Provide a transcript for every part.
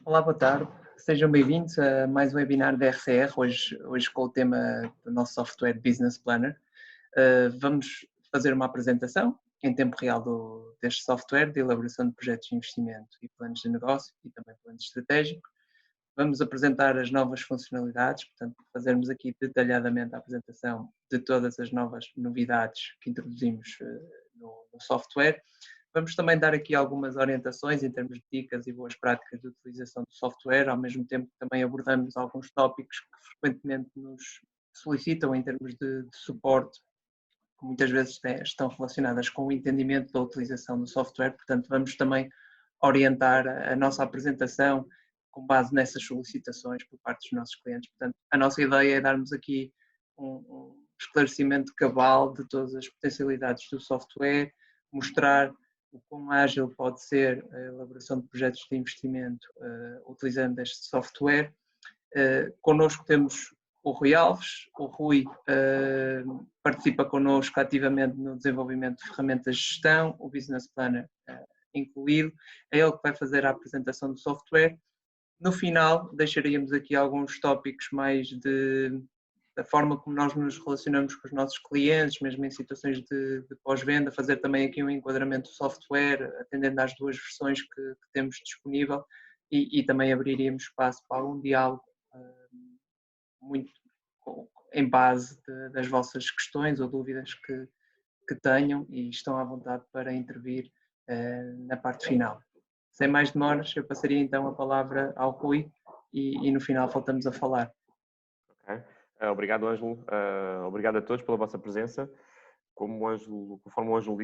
Olá, boa tarde. Sejam bem-vindos a mais um webinar da RCR, hoje com o tema do nosso software Business Planner. Vamos fazer uma apresentação em tempo real deste software de elaboração de projetos de investimento e planos de negócio e também planos estratégicos. Vamos apresentar as novas funcionalidades, portanto, fazermos aqui detalhadamente a apresentação de todas as novas novidades que introduzimos no software. Vamos também dar aqui algumas orientações em termos de dicas e boas práticas de utilização do software, ao mesmo tempo que também abordamos alguns tópicos que frequentemente nos solicitam em termos de suporte, que muitas vezes estão relacionadas com o entendimento da utilização do software. Portanto, vamos também orientar a nossa apresentação com base nessas solicitações por parte dos nossos clientes. Portanto, a nossa ideia é darmos aqui um esclarecimento cabal de todas as potencialidades do software, mostrar o quão ágil pode ser a elaboração de projetos de investimento utilizando este software. Connosco temos o Rui Alves. O Rui participa connosco ativamente no desenvolvimento de ferramentas de gestão, o Business Planner incluído. É ele que vai fazer a apresentação do software. No final, deixaríamos aqui alguns tópicos mais da forma como nós nos relacionamos com os nossos clientes, mesmo em situações de pós-venda, fazer também aqui um enquadramento do software, atendendo às duas versões que temos disponível e também abriríamos espaço para algum diálogo muito em base das vossas questões ou dúvidas que tenham e estão à vontade para intervir na parte final. Sem mais demoras, eu passaria então a palavra ao Rui e no final voltamos a falar. Okay. Obrigado, Ângelo. Obrigado a todos pela vossa presença. Conforme o Ângelo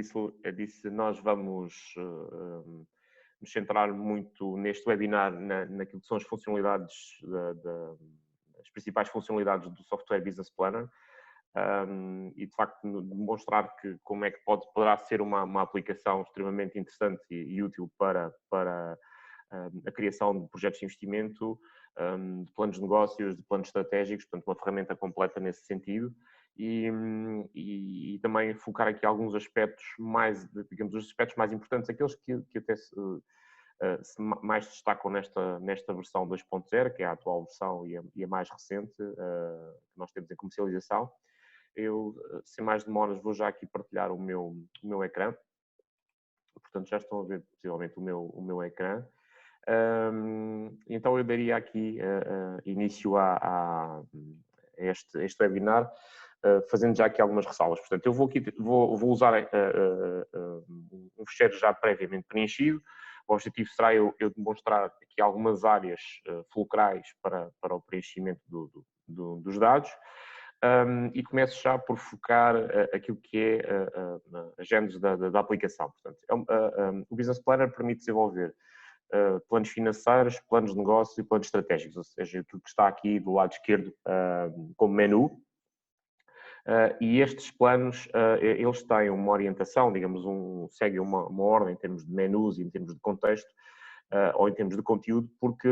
disse, nós vamos nos centrar muito neste webinar naquilo que são as funcionalidades, as principais funcionalidades do software Business Planner e, de facto, demonstrar como é que poderá ser uma aplicação extremamente interessante e útil para a criação de projetos de investimento, de planos de negócios, de planos estratégicos, portanto uma ferramenta completa nesse sentido e também focar aqui alguns aspectos digamos, os aspectos mais importantes, aqueles que até se mais destacam nesta versão 2.0, que é a atual versão e a mais recente que nós temos em comercialização. Eu, sem mais demoras, vou já aqui partilhar o meu ecrã. Portanto, já estão a ver possivelmente o meu ecrã. Então eu daria aqui início a este webinar, fazendo já aqui algumas ressalvas. Portanto, eu vou usar um fecheiro já previamente preenchido. O objetivo será eu demonstrar aqui algumas áreas fulcrais para o preenchimento dos dados. E começo já por focar aquilo que é a gênese da aplicação. Portanto, o Business Planner permite desenvolver planos financeiros, planos de negócio e planos estratégicos, ou seja, tudo que está aqui do lado esquerdo como menu. E estes planos, eles têm uma orientação, digamos, seguem uma ordem em termos de menus e em termos de contexto, ou em termos de conteúdo, porque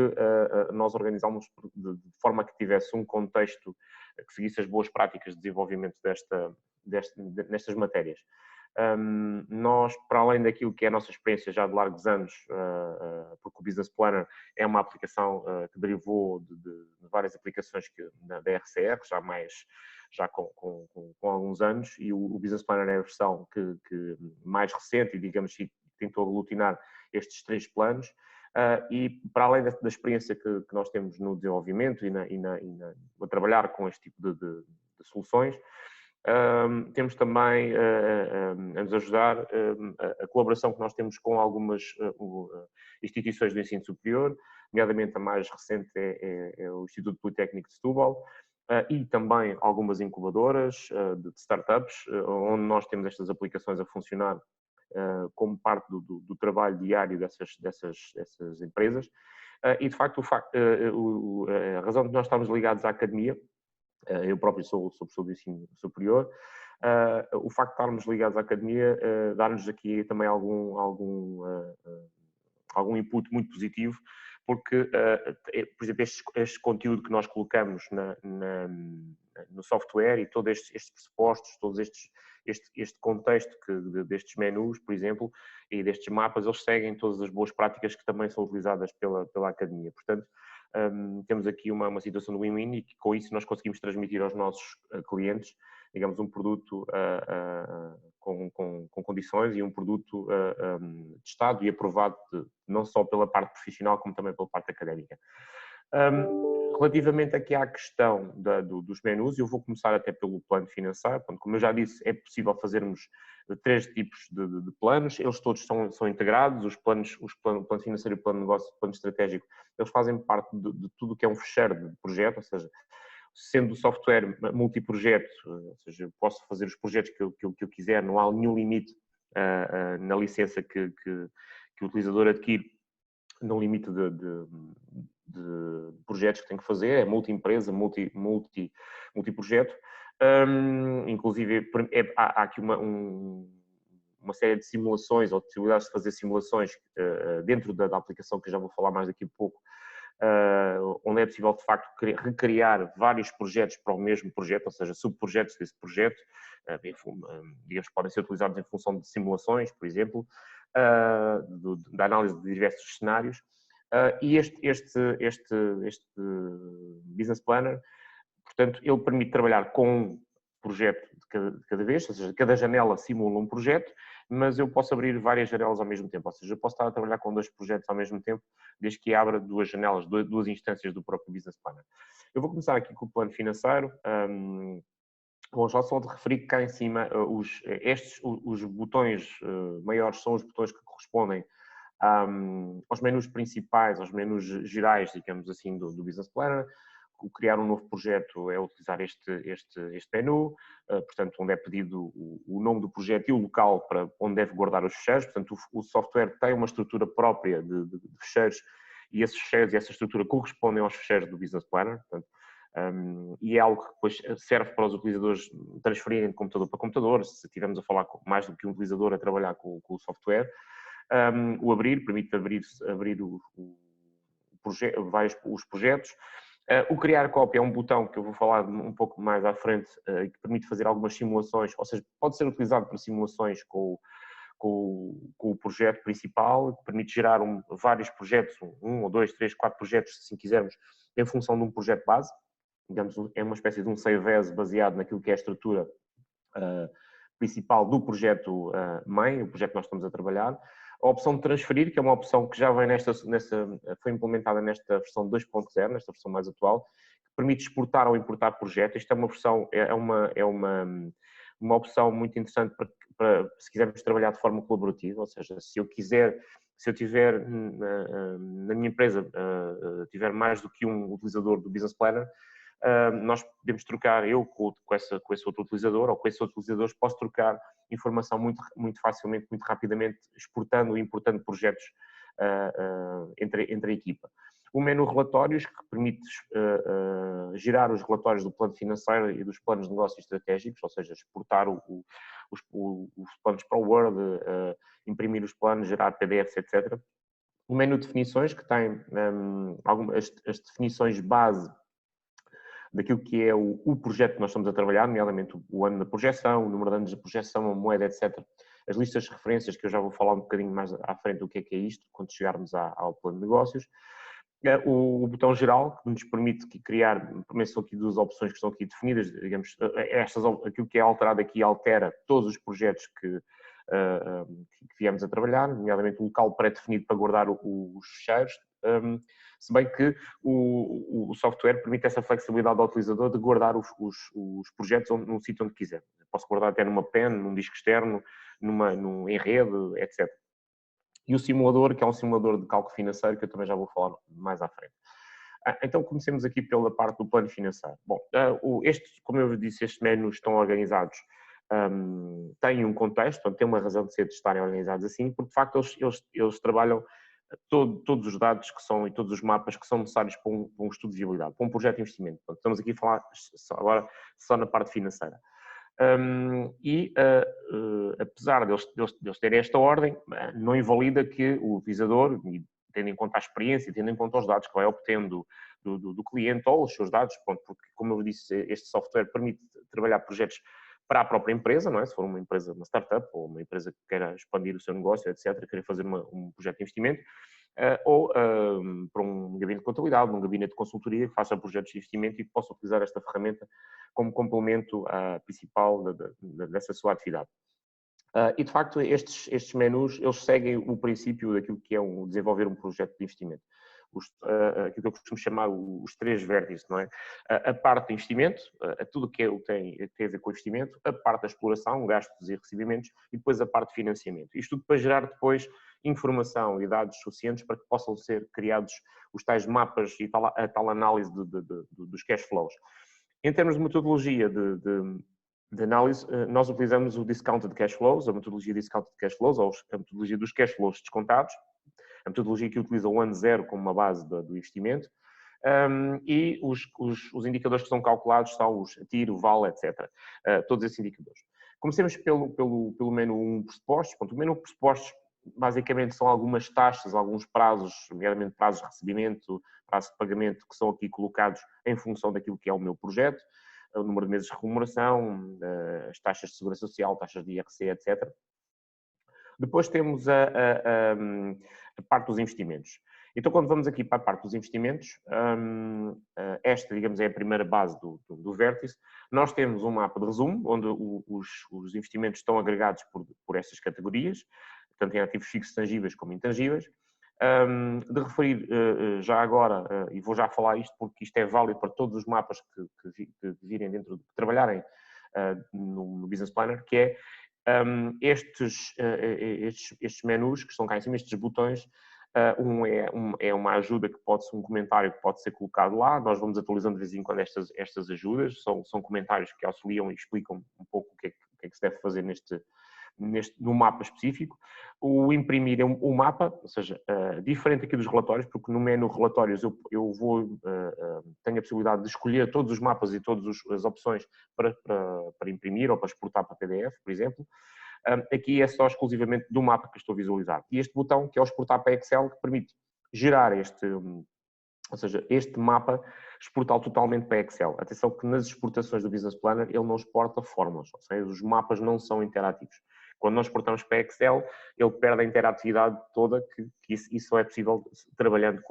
nós organizámos de forma que tivesse um contexto que seguisse as boas práticas de desenvolvimento nestas matérias. Nós, para além daquilo que é a nossa experiência já de largos anos, porque o Business Planner é uma aplicação que derivou de várias aplicações da RCR, já com alguns anos, e o Business Planner é a versão que mais recente e, digamos, tentou aglutinar estes três planos. E para além da experiência que nós temos no desenvolvimento a trabalhar com este tipo de soluções, temos também a nos ajudar a colaboração que nós temos com algumas instituições do ensino superior, nomeadamente a mais recente é o Instituto Politécnico de Setúbal, e também algumas incubadoras de startups, onde nós temos estas aplicações a funcionar como parte do trabalho diário dessas empresas. E, de facto, a razão de nós estarmos ligados à academia, eu próprio sou professor de ensino superior, o facto de estarmos ligados à academia dá-nos aqui também algum input muito positivo, porque, por exemplo, este conteúdo que nós colocamos no software e todos estes pressupostos, todos este contexto destes menus, por exemplo, e destes mapas, eles seguem todas as boas práticas que também são utilizadas pela academia. Portanto, temos aqui uma situação de win-win e que com isso nós conseguimos transmitir aos nossos clientes, digamos, um produto com condições e um produto testado e aprovado não só pela parte profissional como também pela parte académica. Relativamente aqui à questão dos menus, eu vou começar até pelo plano financeiro. Portanto, como eu já disse, é possível fazermos 3 tipos de planos, eles todos são integrados, o plano financeiro e o plano de negócio, o plano estratégico, eles fazem parte de tudo o que é um fecheiro de projeto, ou seja, sendo o software multiprojeto, ou seja, eu posso fazer os projetos que eu quiser, não há nenhum limite na licença que o utilizador adquire, no limite de projetos que tem que fazer, é multi-empresa, multi-projeto. Inclusive, há aqui uma série de simulações ou de possibilidades de fazer simulações dentro da aplicação, que eu já vou falar mais daqui a pouco, onde é possível, de facto, recriar vários projetos para o mesmo projeto, ou seja, subprojetos desse projeto, digamos que podem ser utilizados em função de simulações, por exemplo, da análise de diversos cenários. E este Business Planner, portanto, ele permite trabalhar com um projeto de cada vez, ou seja, cada janela simula um projeto, mas eu posso abrir várias janelas ao mesmo tempo, ou seja, eu posso estar a trabalhar com 2 projetos ao mesmo tempo, desde que abra 2 janelas, 2 instâncias do próprio Business Planner. Eu vou começar aqui com o plano financeiro. Bom, já só de referir que cá em cima, os botões maiores são os botões que correspondem aos menus principais, aos menus gerais, digamos assim, do Business Planner. O criar um novo projeto é utilizar este menu, portanto, onde é pedido o nome do projeto e o local para onde deve guardar os ficheiros. Portanto, o software tem uma estrutura própria de ficheiros e esses ficheiros e essa estrutura correspondem aos ficheiros do Business Planner. Portanto, e é algo que depois serve para os utilizadores transferirem de computador para computador, se estivermos a falar com mais do que um utilizador a trabalhar com o software. Permite abrir os projetos. O criar cópia é um botão que eu vou falar um pouco mais à frente, que permite fazer algumas simulações, ou seja, pode ser utilizado para simulações com o projeto principal, que permite gerar vários projetos, 1 ou 2, 3, 4 projetos, se assim quisermos, em função de um projeto base. Digamos, é uma espécie de um save as baseado naquilo que é a estrutura principal do projeto mãe, o projeto que nós estamos a trabalhar. A opção de transferir, que é uma opção que já vem foi implementada nesta versão 2.0, nesta versão mais atual, que permite exportar ou importar projetos. Isto é uma versão, uma opção muito interessante para se quisermos trabalhar de forma colaborativa, ou seja, se eu tiver na minha empresa, tiver mais do que um utilizador do Business Planner, nós podemos trocar, eu com esse outro utilizador ou com esse outro utilizador, posso trocar informação muito facilmente, muito rapidamente, exportando e importando projetos entre a equipa. O menu relatórios, que permite gerar os relatórios do plano financeiro e dos planos de negócios estratégicos, ou seja, exportar os planos para o Word, imprimir os planos, gerar PDFs, etc. O menu definições, que tem as definições base daquilo que é o projeto que nós estamos a trabalhar, nomeadamente o ano da projeção, o número de anos de projeção, a moeda, etc. As listas de referências, que eu já vou falar um bocadinho mais à frente do que é isto, quando chegarmos ao plano de negócios. O botão geral, que nos permite criar, primeiro são aqui 2 opções que estão aqui definidas, digamos, aquilo que é alterado aqui altera todos os projetos que viemos a trabalhar, nomeadamente o local pré-definido para guardar os ficheiros, se bem que o software permite essa flexibilidade ao utilizador de guardar os projetos num sítio onde quiser. Posso guardar até numa pen, num disco externo, em rede, etc. E o simulador, que é um simulador de cálculo financeiro, que eu também já vou falar mais à frente. Então, comecemos aqui pela parte do plano financeiro. Bom, como eu disse, estes menus estão organizados, têm um contexto, portanto, tem uma razão de ser de estarem organizados assim, porque de facto eles trabalham todos os dados e todos os mapas que são necessários para um estudo de viabilidade, para um projeto de investimento. Portanto, estamos aqui a falar agora só na parte financeira. Apesar deles terem esta ordem, não invalida que o utilizador, tendo em conta a experiência, tendo em conta os dados que vai obtendo do cliente ou os seus dados, porque, como eu disse, este software permite trabalhar projetos para a própria empresa, não é? Se for uma empresa, uma startup ou uma empresa que queira expandir o seu negócio, etc., queira fazer um projeto de investimento, ou para um gabinete de contabilidade, um gabinete de consultoria que faça projetos de investimento e que possa utilizar esta ferramenta como complemento principal dessa sua atividade. E de facto estes menus, eles seguem o princípio daquilo que é desenvolver um projeto de investimento. Aquilo que eu costumo chamar os 3 vértices, não é? A parte de investimento, tudo o que tem a ver com o investimento, a parte da exploração, gastos e recebimentos, e depois a parte de financiamento. Isto tudo para gerar depois informação e dados suficientes para que possam ser criados os tais mapas e a tal análise dos cash flows. Em termos de metodologia de análise, nós utilizamos o Discounted Cash Flows, a metodologia Discounted Cash Flows, ou a metodologia dos cash flows descontados, a metodologia que utiliza o ano zero como uma base do investimento, e os indicadores que são calculados são os TIR, o VAL, etc. Todos esses indicadores. Comecemos pelo menu 1 pressupostos. O menu pressupostos basicamente são algumas taxas, alguns prazos, nomeadamente prazos de recebimento, prazos de pagamento, que são aqui colocados em função daquilo que é o meu projeto, o número de meses de remuneração, as taxas de segurança social, taxas de IRC, etc. Depois temos a parte dos investimentos. Então, quando vamos aqui para a parte dos investimentos, esta, digamos, é a primeira base do vértice. Nós temos um mapa de resumo, onde os investimentos estão agregados por estas categorias, tanto em ativos fixos tangíveis como intangíveis. De referir já agora, e vou já falar isto porque isto é válido para todos os mapas que virem dentro, que trabalharem no Business Planner, que é estes menus que estão cá em cima, estes botões. É uma ajuda um comentário que pode ser colocado lá. Nós vamos atualizando de vez em quando estas ajudas. São comentários que auxiliam e explicam um pouco o que é que se deve fazer no mapa específico. O imprimir o mapa, ou seja, diferente aqui dos relatórios, porque no menu relatórios tenho a possibilidade de escolher todos os mapas e todas as opções para imprimir ou para exportar para PDF, por exemplo. Aqui é só exclusivamente do mapa que estou a visualizar. E este botão, que é o exportar para Excel, que permite gerar este mapa, exportá-lo totalmente para Excel. Atenção que nas exportações do Business Planner ele não exporta fórmulas, ou seja, os mapas não são interativos. Quando nós exportamos para Excel, ele perde a interatividade toda, que isso só é possível trabalhando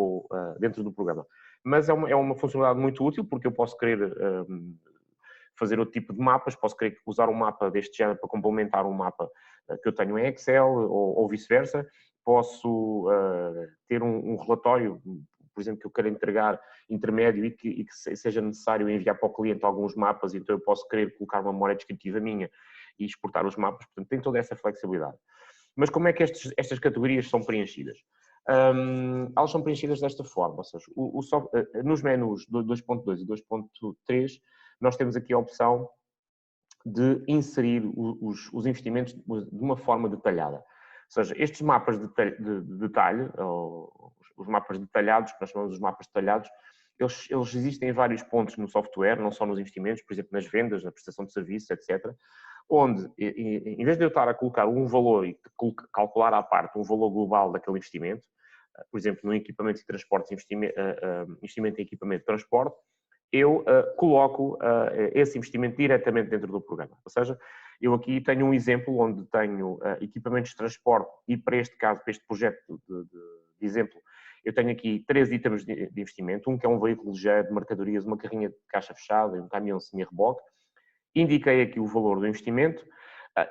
dentro do programa. Mas é uma funcionalidade muito útil, porque eu posso querer fazer outro tipo de mapas, posso querer usar um mapa deste género para complementar um mapa que eu tenho em Excel ou vice-versa. Posso ter um relatório, por exemplo, que eu quero entregar intermédio e que seja necessário enviar para o cliente alguns mapas, então eu posso querer colocar uma memória descritiva minha e exportar os mapas, portanto tem toda essa flexibilidade. Mas como é que estas categorias são preenchidas? Elas são preenchidas desta forma, ou seja, nos menus 2.2 e 2.3 nós temos aqui a opção de inserir os investimentos de uma forma detalhada. Ou seja, estes mapas de detalhe, ou os mapas detalhados, que nós chamamos de mapas detalhados, eles existem em vários pontos no software, não só nos investimentos, por exemplo, nas vendas, na prestação de serviços, etc., onde, em vez de eu estar a colocar um valor e calcular à parte um valor global daquele investimento, por exemplo, no equipamento e transportes, investimento em equipamento de transporte, eu coloco esse investimento diretamente dentro do programa. Ou seja, eu aqui tenho um exemplo onde tenho equipamentos de transporte e para este caso, para este projeto de exemplo, eu tenho aqui 3 itens de investimento, um que é um veículo ligeiro de mercadorias, uma carrinha de caixa fechada e um caminhão semi-reboque. Indiquei aqui o valor do investimento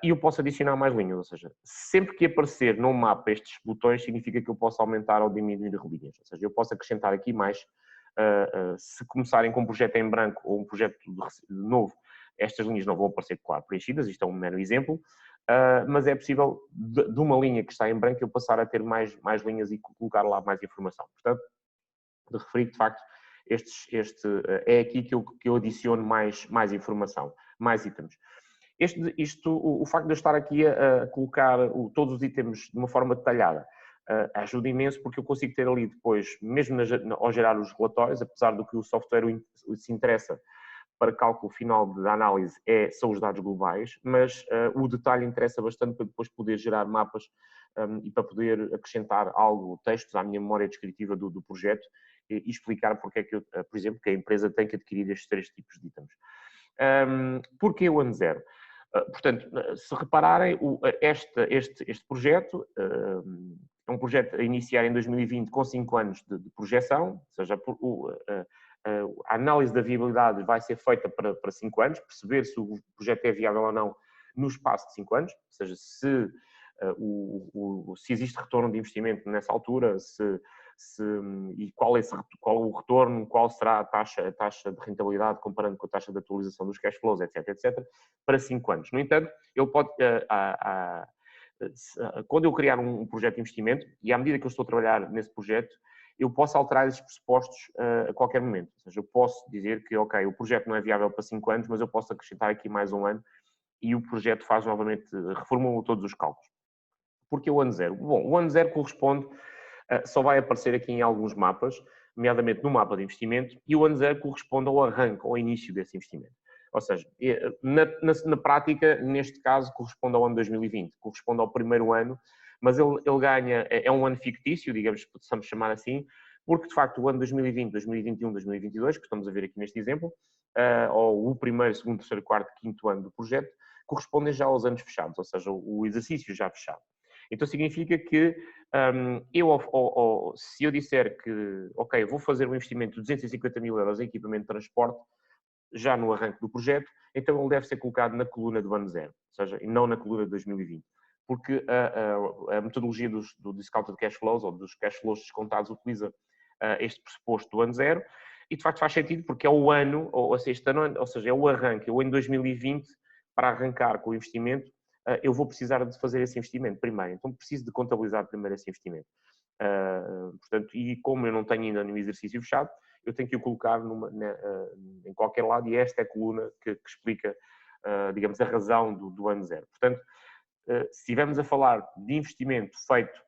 e eu posso adicionar mais linhas, ou seja, sempre que aparecer no mapa estes botões significa que eu posso aumentar ou diminuir linhas, ou seja, eu posso acrescentar aqui mais. Se começarem com um projeto em branco ou um projeto novo, estas linhas não vão aparecer, claro, preenchidas, isto é um mero exemplo, mas é possível de uma linha que está em branco eu passar a ter mais linhas e colocar lá mais informação. Portanto, de referir que de facto é aqui que eu adiciono mais informação, mais itens. O facto de eu estar aqui a colocar todos os itens de uma forma detalhada ajuda imenso, porque eu consigo ter ali depois, mesmo ao gerar os relatórios, apesar do que o software se interessa para cálculo final da análise são os dados globais, mas o detalhe interessa bastante para depois poder gerar mapas e para poder acrescentar textos à minha memória descritiva do projeto e explicar porque é que por exemplo, que a empresa tem que adquirir estes 3 tipos de itens. Porquê o ano zero? Portanto, se repararem, este projeto é um projeto a iniciar em 2020 com 5 anos de projeção, ou seja, a análise da viabilidade vai ser feita para 5 anos, perceber se o projeto é viável ou não no espaço de 5 anos, ou seja, se existe retorno de investimento nessa altura, e qual o retorno, qual será a taxa de rentabilidade comparando com a taxa de atualização dos cash flows, etc, etc, para 5 anos. No entanto, ele pode, quando eu criar um projeto de investimento, e à medida que eu estou a trabalhar nesse projeto, eu posso alterar esses pressupostos a qualquer momento. Ou seja, eu posso dizer que, ok, o projeto não é viável para 5 anos, mas eu posso acrescentar aqui mais um ano e o projeto faz novamente, reformula todos os cálculos. Porque o ano zero? Bom, o ano zero corresponde, só vai aparecer aqui em alguns mapas, nomeadamente no mapa de investimento, e o ano zero corresponde ao arranque, ao início desse investimento. Ou seja, na prática, neste caso, corresponde ao ano 2020, corresponde ao primeiro ano, mas ele ganha, é um ano fictício, digamos, possamos chamar assim, porque de facto o ano 2020, 2021, 2022, que estamos a ver aqui neste exemplo, ou o primeiro, segundo, terceiro, quarto, quinto ano do projeto, correspondem já aos anos fechados, ou seja, o exercício já fechado. Então significa que se eu disser que, ok, vou fazer um investimento de 250 mil euros em equipamento de transporte, já no arranque do projeto, então ele deve ser colocado na coluna do ano zero, ou seja, e não na coluna de 2020. Porque a metodologia do Discounted Cash Flows, ou dos cash flows descontados, utiliza este pressuposto do ano zero, e de facto faz sentido porque é o ano, ou seja, é o arranque, ou em 2020, para arrancar com o investimento, eu vou precisar de fazer esse investimento primeiro. Então preciso de contabilizar primeiro esse investimento. Portanto, e como eu não tenho ainda nenhum exercício fechado, eu tenho que o colocar em qualquer lado, e esta é a coluna que explica, digamos, a razão do ano zero. Portanto, se estivermos a falar de investimento feito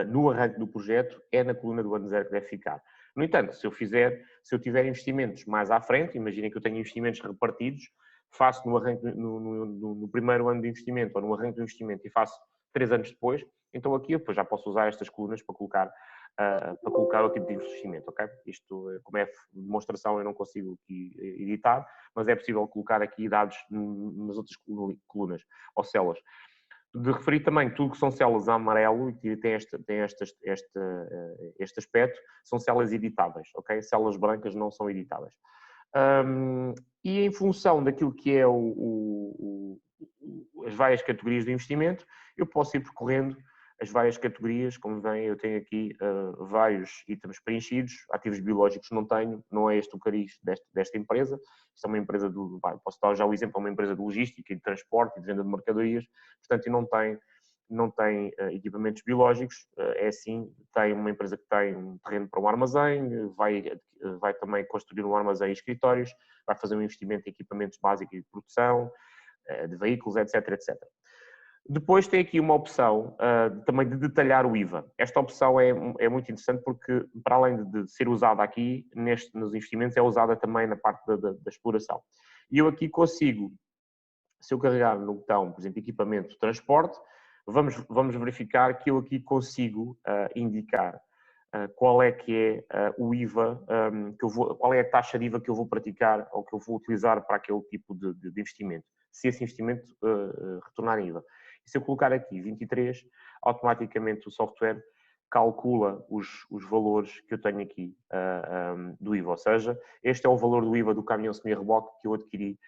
no arranque do projeto, é na coluna do ano zero que deve ficar. No entanto, se eu tiver investimentos mais à frente, imaginem que eu tenho investimentos repartidos, faço no arranque, no primeiro ano de investimento, ou no arranque do investimento, e faço 3 anos depois, então aqui eu depois já posso usar estas colunas para colocar o tipo de investimento, ok? Isto, como é demonstração, eu não consigo aqui editar, mas é possível colocar aqui dados nas outras colunas, ou células. De referir também tudo que são células a amarelo e que tem este aspecto, são células editáveis, ok? Células brancas não são editáveis. E em função daquilo que é as várias categorias de investimento, eu posso ir percorrendo as várias categorias. Como veem, eu tenho aqui vários itens preenchidos. Ativos biológicos não tenho, não é este o cariz desta empresa. Isto é uma empresa posso dar já o exemplo, é uma empresa de logística e de transporte e de venda de mercadorias, portanto, não tem equipamentos biológicos. É assim, tem uma empresa que tem um terreno para um armazém, vai também construir um armazém e escritórios, vai fazer um investimento em equipamentos básicos de produção, de veículos, etc, etc. Depois tem aqui uma opção também de detalhar o IVA. Esta opção é muito interessante porque, para além de ser usada aqui nos investimentos, é usada também na parte da exploração. E eu aqui consigo, se eu carregar no botão, por exemplo, equipamento de transporte, vamos verificar que eu aqui consigo indicar qual é que é o IVA, qual é a taxa de IVA que eu vou praticar ou que eu vou utilizar para aquele tipo de investimento, se esse investimento retornar em IVA. E se eu colocar aqui 23, automaticamente o software calcula os valores que eu tenho aqui do IVA, ou seja, este é o valor do IVA do caminhão semi-reboque que eu adquiri,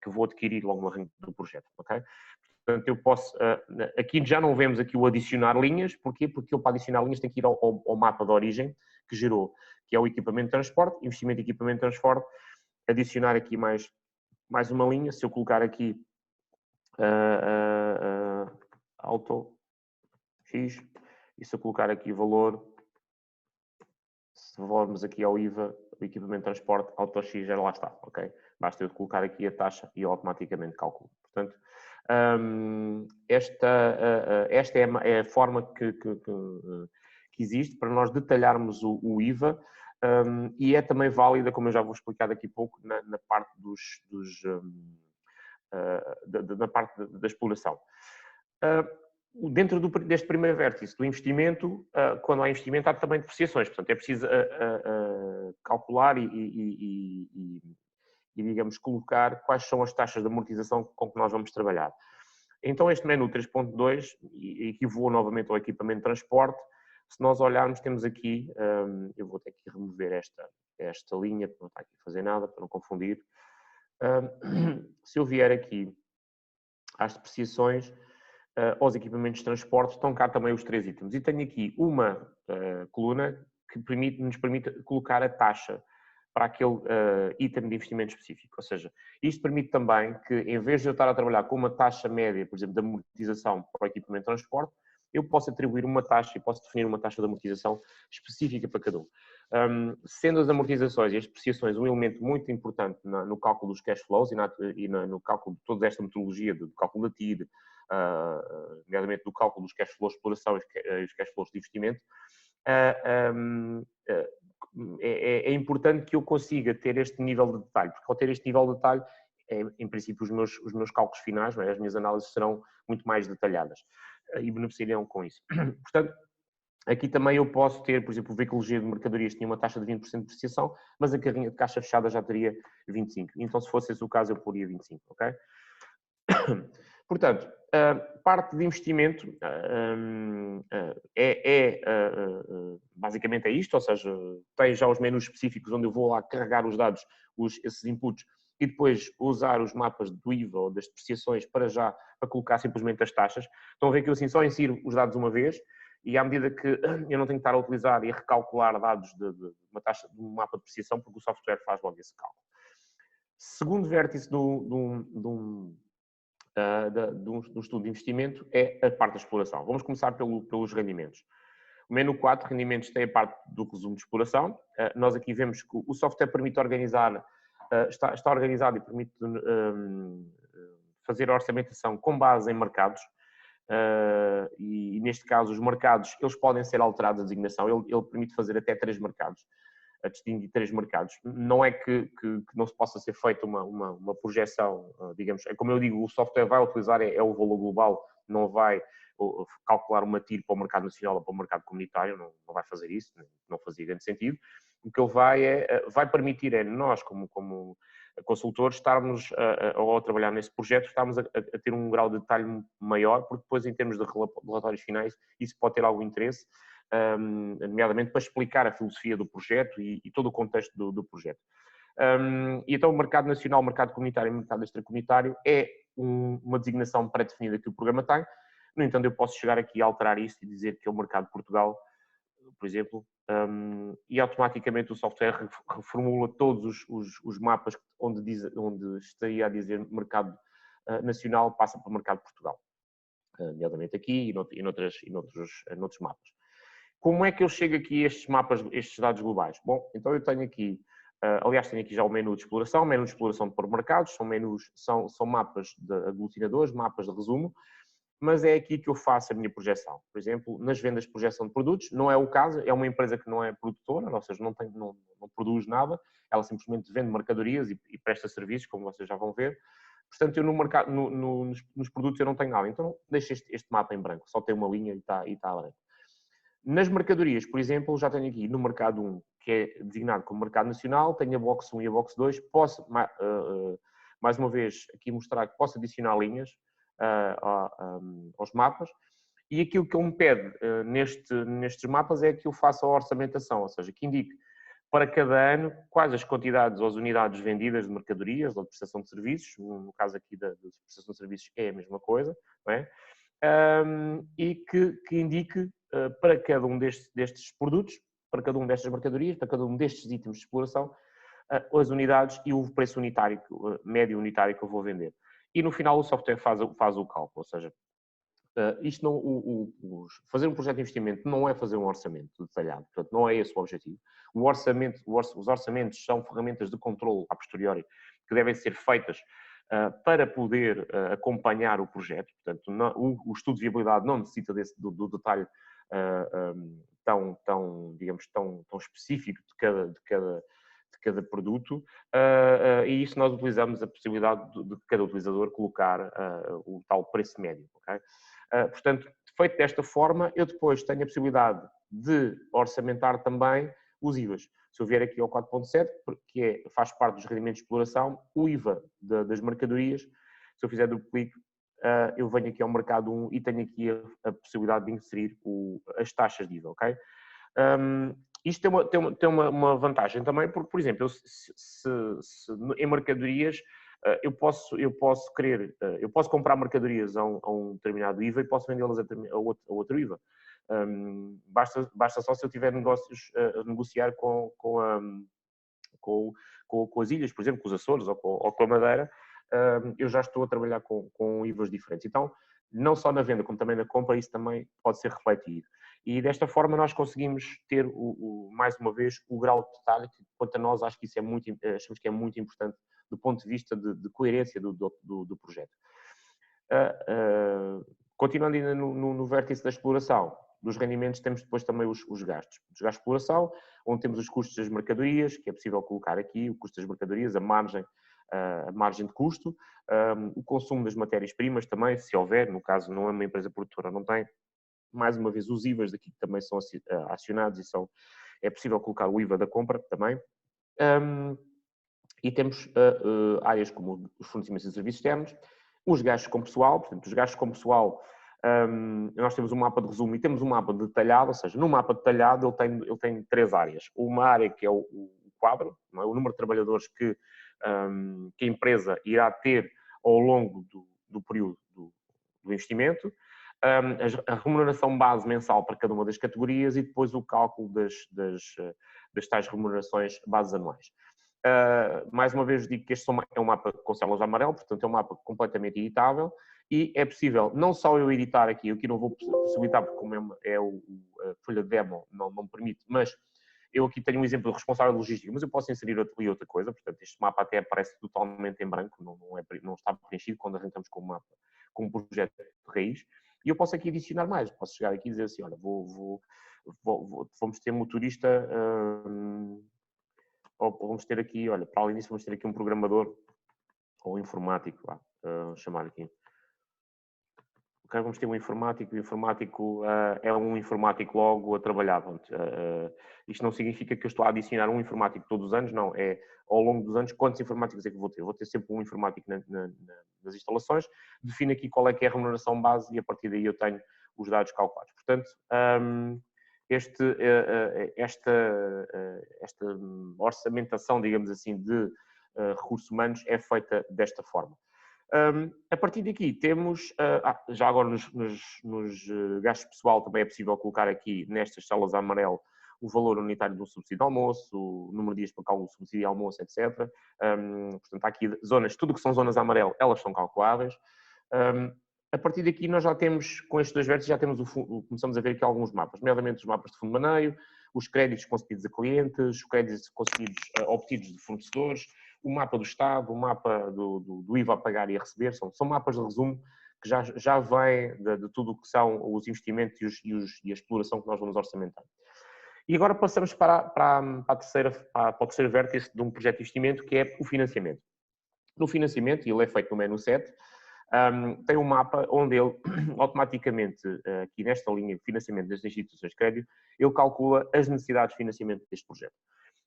que vou adquirir logo no arranque do projeto, ok? Portanto, eu posso, aqui já não vemos aqui o adicionar linhas, porquê? Porque eu para adicionar linhas tenho que ir ao mapa de origem que gerou, que é o equipamento de transporte, investimento em equipamento de transporte, adicionar aqui mais uma linha. Se eu colocar aqui auto X, e se eu colocar aqui valor, se formos aqui ao IVA, o equipamento de transporte, auto X, já lá está, ok? Basta eu colocar aqui a taxa e eu automaticamente calculo. Portanto, esta é a forma que existe para nós detalharmos o IVA, e é também válida, como eu já vou explicar daqui a pouco, na parte na parte da exploração. Dentro deste primeiro vértice do investimento, quando há investimento, há também depreciações. Portanto, é preciso calcular e digamos, colocar quais são as taxas de amortização com que nós vamos trabalhar. Então este menu 3.2, e aqui vou novamente ao equipamento de transporte, se nós olharmos, temos aqui, eu vou ter que remover esta linha, que não está aqui a fazer nada, para não confundir. Se eu vier aqui às depreciações, aos equipamentos de transporte, estão cá também os 3 itens. E tenho aqui uma coluna que nos permite colocar a taxa para aquele item de investimento específico. Ou seja, isto permite também que, em vez de eu estar a trabalhar com uma taxa média, por exemplo, de amortização para o equipamento de transporte, eu posso atribuir uma taxa e posso definir uma taxa de amortização específica para cada um. Sendo as amortizações e as depreciações um elemento muito importante no cálculo dos cash flows e no cálculo de toda esta metodologia do cálculo da TIR, nomeadamente do cálculo dos cash flows de exploração e os cash flows de investimento, é importante que eu consiga ter este nível de detalhe, porque ao ter este nível de detalhe, em princípio, os meus cálculos finais, as minhas análises serão muito mais detalhadas e beneficiarão com isso. Portanto, aqui também eu posso ter, por exemplo, o veículo G de mercadorias tinha uma taxa de 20% de depreciação, mas a carrinha de caixa fechada já teria 25%. Então, se fosse esse o caso, eu poria 25%, ok? Portanto, parte de investimento basicamente é isto, ou seja, tem já os menus específicos onde eu vou lá carregar os dados, esses inputs, e depois usar os mapas do IVA ou das depreciações para colocar simplesmente as taxas. Estão a ver que eu assim só insiro os dados uma vez e à medida que eu não tenho que estar a utilizar e a recalcular dados de uma taxa, de um mapa de depreciação, porque o software faz logo esse cálculo. Segundo vértice do estudo de investimento é a parte da exploração. Vamos começar pelos rendimentos. O menu 4, rendimentos, tem a parte do resumo de exploração. Nós aqui vemos que o software permite organizar, está organizado e permite fazer a orçamentação com base em mercados. E neste caso os mercados, eles podem ser alterados a designação, ele permite fazer até 3 mercados, a distinguir 3 mercados. Não é que não se possa ser feita uma projeção, digamos, é como eu digo, o software vai utilizar é o valor global, não vai calcular uma TIR para o mercado nacional ou para o mercado comunitário, não vai fazer isso, não fazia grande sentido. O que ele vai permitir é nós, como consultores, estarmos ao trabalhar nesse projeto, estamos a ter um grau de detalhe maior, porque depois, em termos de relatórios finais, isso pode ter algum interesse, nomeadamente para explicar a filosofia do projeto e todo o contexto do projeto. E então o mercado nacional, o mercado comunitário e o mercado extracomunitário é uma designação pré-definida que o programa tem. No entanto, eu posso chegar aqui a alterar isso e dizer que é o mercado de Portugal, por exemplo, e automaticamente o software reformula todos os mapas onde estaria a dizer mercado nacional, passa para o mercado de Portugal, nomeadamente aqui e noutros mapas. Como é que eu chego aqui a estes mapas, estes dados globais? Bom, então eu tenho aqui, aliás, tenho aqui já o menu de exploração por mercados, são mapas de aglutinadores, mapas de resumo, mas é aqui que eu faço a minha projeção. Por exemplo, nas vendas de projeção de produtos, não é o caso, é uma empresa que não é produtora, ou seja, não produz nada, ela simplesmente vende mercadorias e presta serviços, como vocês já vão ver. Portanto, eu nos produtos eu não tenho nada, então deixo este mapa em branco, só tem uma linha e está branco. Nas mercadorias, por exemplo, já tenho aqui no mercado 1, que é designado como mercado nacional, tenho a box 1 e a box 2, posso, mais uma vez, aqui mostrar que posso adicionar linhas aos mapas, e aquilo que ele me pede nestes mapas é que eu faça a orçamentação, ou seja, que indique para cada ano quais as quantidades ou as unidades vendidas de mercadorias ou de prestação de serviços, no caso aqui da prestação de serviços é a mesma coisa, não é? E que indique para cada um destes produtos, para cada uma destas mercadorias, para cada um destes itens de exploração, as unidades e o preço unitário, médio unitário que eu vou vender. E no final o software faz o cálculo, ou seja, isto fazer um projeto de investimento não é fazer um orçamento detalhado, portanto não é esse o objetivo. Os orçamentos são ferramentas de controle a posteriori que devem ser feitas para poder acompanhar o projeto, portanto o estudo de viabilidade não necessita do detalhe tão específico de cada produto, e isso nós utilizamos a possibilidade de cada utilizador colocar o tal preço médio. Okay? Portanto, feito desta forma, eu depois tenho a possibilidade de orçamentar também os IVAs. Se eu vier aqui ao 4.7, que faz parte dos rendimentos de exploração, o IVA das mercadorias, se eu fizer duplo clique, eu venho aqui ao mercado 1 e tenho aqui a possibilidade de inserir as taxas de IVA, ok? Isto tem uma vantagem também, porque, por exemplo, em mercadorias, eu posso comprar mercadorias a um determinado IVA e posso vendê-las a outro IVA. Basta só se eu tiver negócios a negociar com as ilhas, por exemplo, com os Açores ou com a Madeira, eu já estou a trabalhar com IVAs diferentes. Então, não só na venda como também na compra, isso também pode ser refletido. E desta forma nós conseguimos ter, mais uma vez, o grau de detalhe que, quanto a nós, acho que isso achamos que é muito importante do ponto de vista de coerência do projeto. Continuando ainda no vértice da exploração, dos rendimentos temos depois também os gastos. Os gastos de exploração, onde temos os custos das mercadorias, que é possível colocar aqui, o custo das mercadorias, a margem de custo, o consumo das matérias-primas também, se houver, no caso não é uma empresa produtora, não tem, mais uma vez os IVAs daqui que também são acionados e é possível colocar o IVA da compra também. E temos áreas como os fornecimentos de serviços externos, os gastos com pessoal, portanto, os gastos com pessoal, nós temos um mapa de resumo e temos um mapa detalhado, ou seja, no mapa detalhado ele tem 3 áreas. Uma área que é o quadro, não é? O número de trabalhadores que a empresa irá ter ao longo do período do investimento, a remuneração base mensal para cada uma das categorias e depois o cálculo das tais remunerações bases anuais. Mais uma vez digo que este é um mapa com células de amarelo, portanto é um mapa completamente editável e é possível não só eu editar aqui, eu aqui não vou possibilitar porque como a folha de demo não me permite, mas eu aqui tenho um exemplo de responsável de logística, mas eu posso inserir outra coisa, portanto este mapa até aparece totalmente em branco, não está preenchido quando arrancamos com o mapa, com um projeto de raiz. E eu posso aqui adicionar mais, posso chegar aqui e dizer assim, olha, vamos ter motorista, ou vamos ter aqui, olha, para além disso vamos ter aqui um programador ou informático, chamar aqui. Ok, vamos ter um informático, o informático é um informático logo a trabalhar. Isto não significa que eu estou a adicionar um informático todos os anos, não, é ao longo dos anos quantos informáticos é que vou ter? Vou ter sempre um informático nas instalações, defino aqui qual é que é a remuneração base e a partir daí eu tenho os dados calculados. Portanto, esta orçamentação, digamos assim, de recursos humanos é feita desta forma. A partir daqui temos, já agora nos gastos pessoal também é possível colocar aqui nestas células a amarelo o valor unitário do subsídio de almoço, o número de dias para cálculo do subsídio de almoço, etc. Portanto, há aqui zonas, tudo que são zonas a amarelo, elas são calculáveis. A partir daqui nós já temos, com estes 2 vértices, já temos começamos a ver aqui alguns mapas, nomeadamente os mapas de fundo de maneio, os créditos concedidos a clientes, os créditos obtidos de fornecedores, o mapa do Estado, o mapa do IVA a pagar e a receber, são mapas de resumo que já vêm de tudo o que são os investimentos e a exploração que nós vamos orçamentar. E agora passamos para o terceiro vértice de um projeto de investimento, que é o financiamento. No financiamento, e ele é feito no menu 7, tem um mapa onde ele automaticamente, aqui nesta linha de financiamento das instituições de crédito, ele calcula as necessidades de financiamento deste projeto.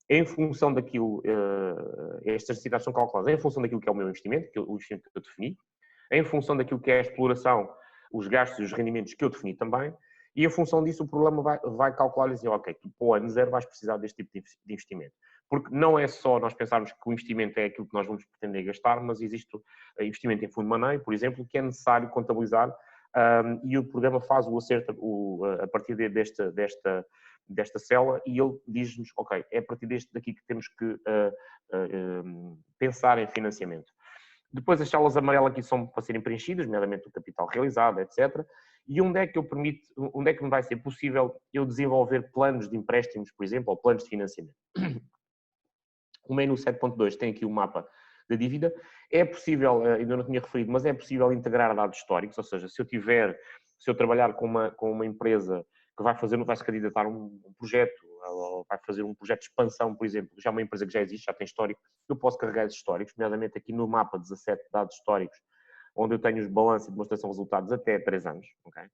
Em função daquilo, estas necessidades são calculadas em função daquilo que é o meu investimento, o investimento que eu defini, em função daquilo que é a exploração, os gastos e os rendimentos que eu defini também, e em função disso o programa vai calcular e dizer, ok, tu para o ano 0 vais precisar deste tipo de investimento. Porque não é só nós pensarmos que o investimento é aquilo que nós vamos pretender gastar, mas existe investimento em fundo de maneio, por exemplo, que é necessário contabilizar e o programa faz o acerto a partir desta célula e ele diz-nos, ok, é a partir daqui que temos que pensar em financiamento. Depois as células amarelas aqui são para serem preenchidas, nomeadamente o capital realizado, etc. E onde é que me vai ser possível eu desenvolver planos de empréstimos, por exemplo, ou planos de financiamento? O menu 7.2 tem aqui o mapa da dívida. É possível, ainda não tinha referido, mas é possível integrar dados históricos, ou seja, se eu trabalhar com uma empresa que vai se candidatar a um projeto, ou vai fazer um projeto de expansão, por exemplo, já é uma empresa que já existe, já tem histórico, eu posso carregar esses históricos, nomeadamente aqui no mapa 17 dados históricos, onde eu tenho os balanços e demonstração de resultados até 3 anos. Okay?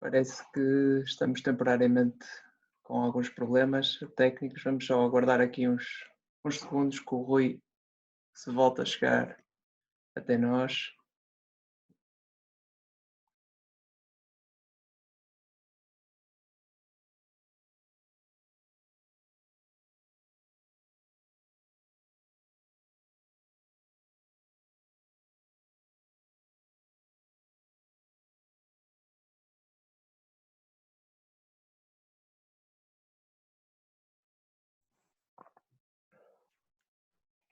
Parece que estamos temporariamente com alguns problemas técnicos. Vamos só aguardar aqui uns segundos que o Rui se volta a chegar até nós.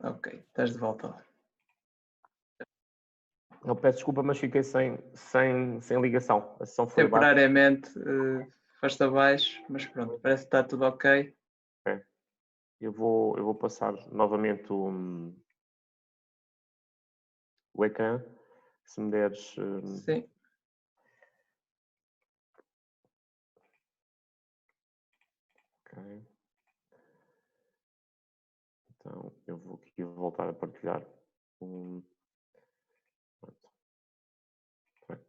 Ok, estás de volta. Eu peço desculpa, mas fiquei sem ligação. A sessão foi abaixo. Temporariamente foste abaixo, mas pronto, parece que está tudo ok. É. Eu vou passar novamente o ecrã. Se me deres. Sim. Ok. Então, eu vou aqui voltar a partilhar.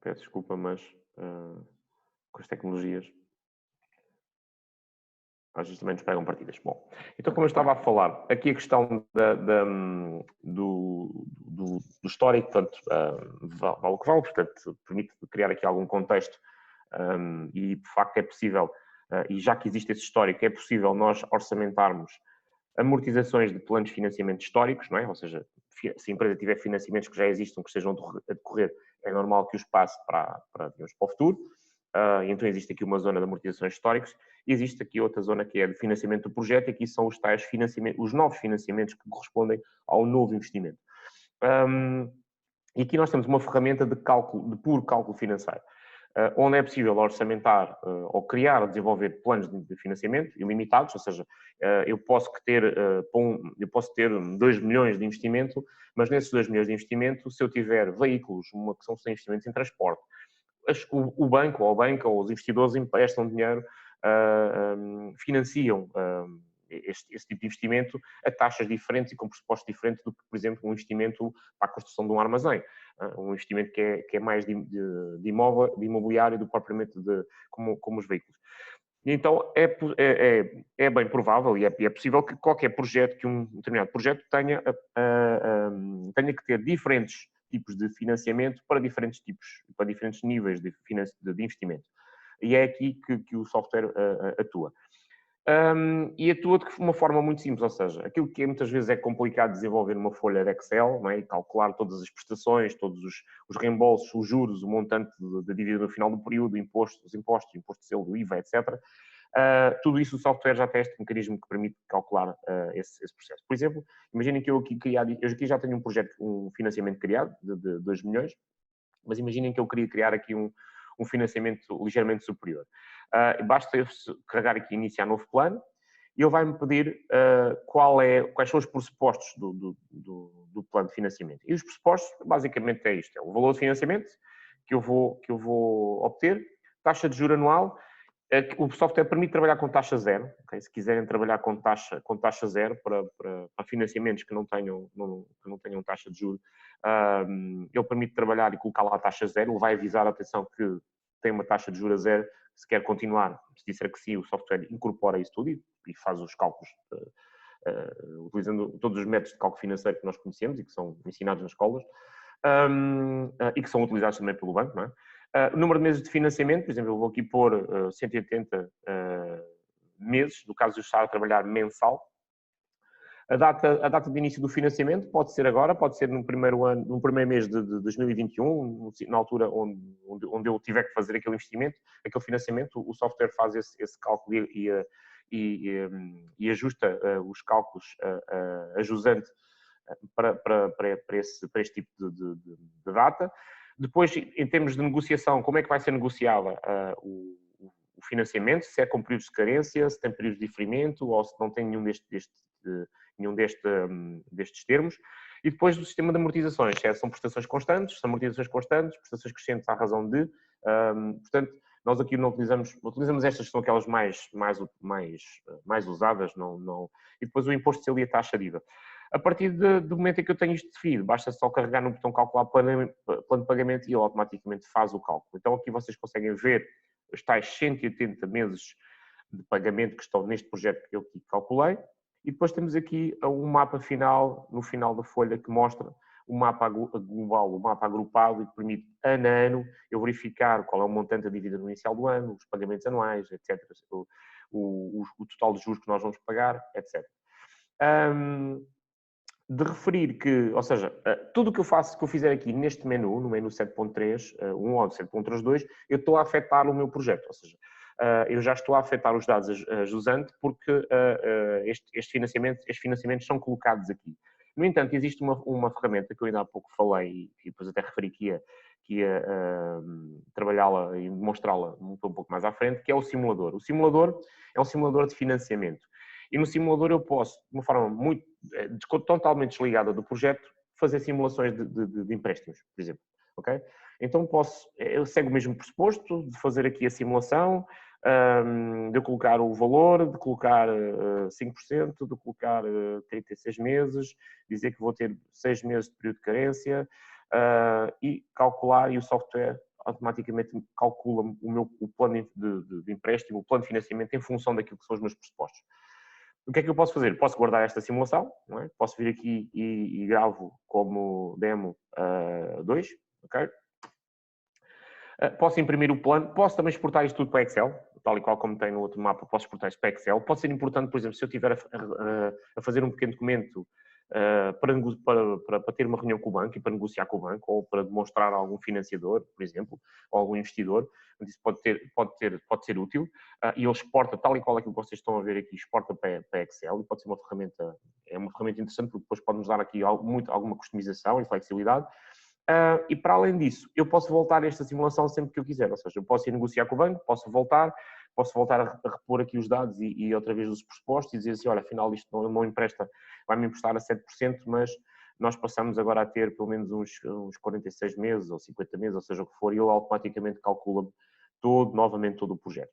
Peço desculpa, mas com as tecnologias às vezes também nos pegam partidas. Bom, então como eu estava a falar, aqui a questão do histórico, portanto, vale o que vale, portanto, permite criar aqui algum contexto e de facto é possível, e já que existe esse histórico, é possível nós orçamentarmos amortizações de planos de financiamento históricos, não é? Ou seja, se a empresa tiver financiamentos que já existam, que estejam a decorrer, é normal que os passe digamos, para o futuro. Então existe aqui uma zona de amortizações históricas e existe aqui outra zona que é de financiamento do projeto e aqui são os tais financiamentos, os novos financiamentos que correspondem ao novo investimento. E aqui nós temos uma ferramenta de cálculo, de puro cálculo financeiro, onde é possível orçamentar ou criar ou desenvolver planos de financiamento ilimitados, ou seja, eu posso ter 2 milhões de investimento, mas nesses 2 milhões de investimento, se eu tiver veículos, que são investimentos em transporte, o banco ou a banca ou os investidores emprestam dinheiro, financiam esse tipo de investimento a taxas diferentes e com pressupostos diferentes do que, por exemplo, um investimento para a construção de um armazém. Um investimento que é mais de imobiliário do que propriamente como os veículos. Então, é bem provável e é possível que qualquer projeto, que um determinado projeto tenha que ter diferentes tipos de financiamento para diferentes tipos, para diferentes níveis de investimento. E é aqui que o software atua. E atua de uma forma muito simples, ou seja, aquilo que muitas vezes é complicado desenvolver numa folha de Excel, não é? E calcular todas as prestações, todos os reembolsos, os juros, o montante da dívida no final do período, os impostos, imposto de selo, do IVA, etc. Tudo isso o software já tem este mecanismo que permite calcular esse processo. Por exemplo, imaginem que eu aqui já tenho um projeto, um financiamento criado de 2 milhões, mas imaginem que eu queria criar aqui um financiamento ligeiramente superior. Basta eu carregar aqui iniciar novo plano e ele vai-me pedir quais são os pressupostos do plano de financiamento. E os pressupostos, basicamente, é isto: é o valor de financiamento que eu vou obter, taxa de juros anual. O software permite trabalhar com taxa zero. Okay? Se quiserem trabalhar com taxa zero para financiamentos que não tenham taxa de juros, ele permite trabalhar e colocar lá a taxa zero. Ele vai avisar, atenção, que tem uma taxa de juros zero. Se quer continuar, se disser que sim, o software incorpora isso tudo e faz os cálculos utilizando todos os métodos de cálculo financeiro que nós conhecemos e que são ensinados nas escolas e que são utilizados também pelo banco, não é? O número de meses de financiamento, por exemplo, eu vou aqui pôr 180 meses, no caso de eu estar a trabalhar mensal. A data de início do financiamento pode ser agora, pode ser no primeiro mês de 2021, na altura onde eu tiver que fazer aquele investimento, aquele financiamento, o software faz esse cálculo e ajusta os cálculos ajusante para este tipo de data. Depois, em termos de negociação, como é que vai ser negociada o financiamento? Se é com períodos de carência, se tem períodos de diferimento ou se não tem nenhum destes termos. E depois do sistema de amortizações, são prestações constantes, são amortizações constantes, prestações crescentes à razão de. Portanto, nós aqui não utilizamos estas que são aquelas mais usadas, e depois o imposto de selo e a taxa de IVA. A partir do momento em que eu tenho isto definido, basta só carregar no botão calcular plano de pagamento e ele automaticamente faz o cálculo. Então aqui vocês conseguem ver os tais 180 meses de pagamento que estão neste projeto que eu aqui calculei, e depois temos aqui um mapa final, no final da folha, que mostra o mapa global, o mapa agrupado, e que permite, ano a ano, eu verificar qual é o montante da dívida no inicial do ano, os pagamentos anuais, etc., o total de juros que nós vamos pagar, etc. De referir que, ou seja, tudo o que eu fizer aqui neste menu, no menu 7.3, 1 ou 7.32, eu estou a afetar o meu projeto, ou seja, eu já estou a afetar os dados a jusante porque estes financiamentos são colocados aqui. No entanto, existe uma ferramenta que eu ainda há pouco falei e depois até referi que ia trabalhá-la e demonstrá-la um pouco mais à frente, que é o simulador. O simulador é um simulador de financiamento. E no simulador eu posso, de uma forma totalmente desligada do projeto, fazer simulações de empréstimos, por exemplo. Okay? Então eu sigo o mesmo pressuposto de fazer aqui a simulação, de eu colocar o valor, de colocar 5%, de colocar 36 meses, dizer que vou ter 6 meses de período de carência e calcular, e o software automaticamente calcula o plano de empréstimo, o plano de financiamento em função daquilo que são os meus pressupostos. O que é que eu posso fazer? Posso guardar esta simulação, não é? Posso vir aqui e gravo como demo 2, ok? Posso imprimir o plano, posso também exportar isto tudo para Excel, tal e qual como tem no outro mapa, posso exportar isto para Excel. Pode ser importante, por exemplo, se eu estiver a fazer um pequeno documento para ter uma reunião com o banco e para negociar com o banco, ou para demonstrar a algum financiador, por exemplo, ou algum investidor, isso pode ser útil, e ele exporta tal e qual aquilo que vocês estão a ver aqui, exporta para Excel, e pode ser uma ferramenta interessante, porque depois pode nos dar aqui alguma customização e flexibilidade. E para além disso, eu posso voltar a esta simulação sempre que eu quiser, ou seja, eu posso ir negociar com o banco, posso voltar a repor aqui os dados e outra vez os pressupostos e dizer assim, olha, afinal isto não empresta, vai-me emprestar a 7%, mas nós passamos agora a ter pelo menos uns 46 meses ou 50 meses, ou seja o que for, e ele automaticamente calcula novamente todo o projeto.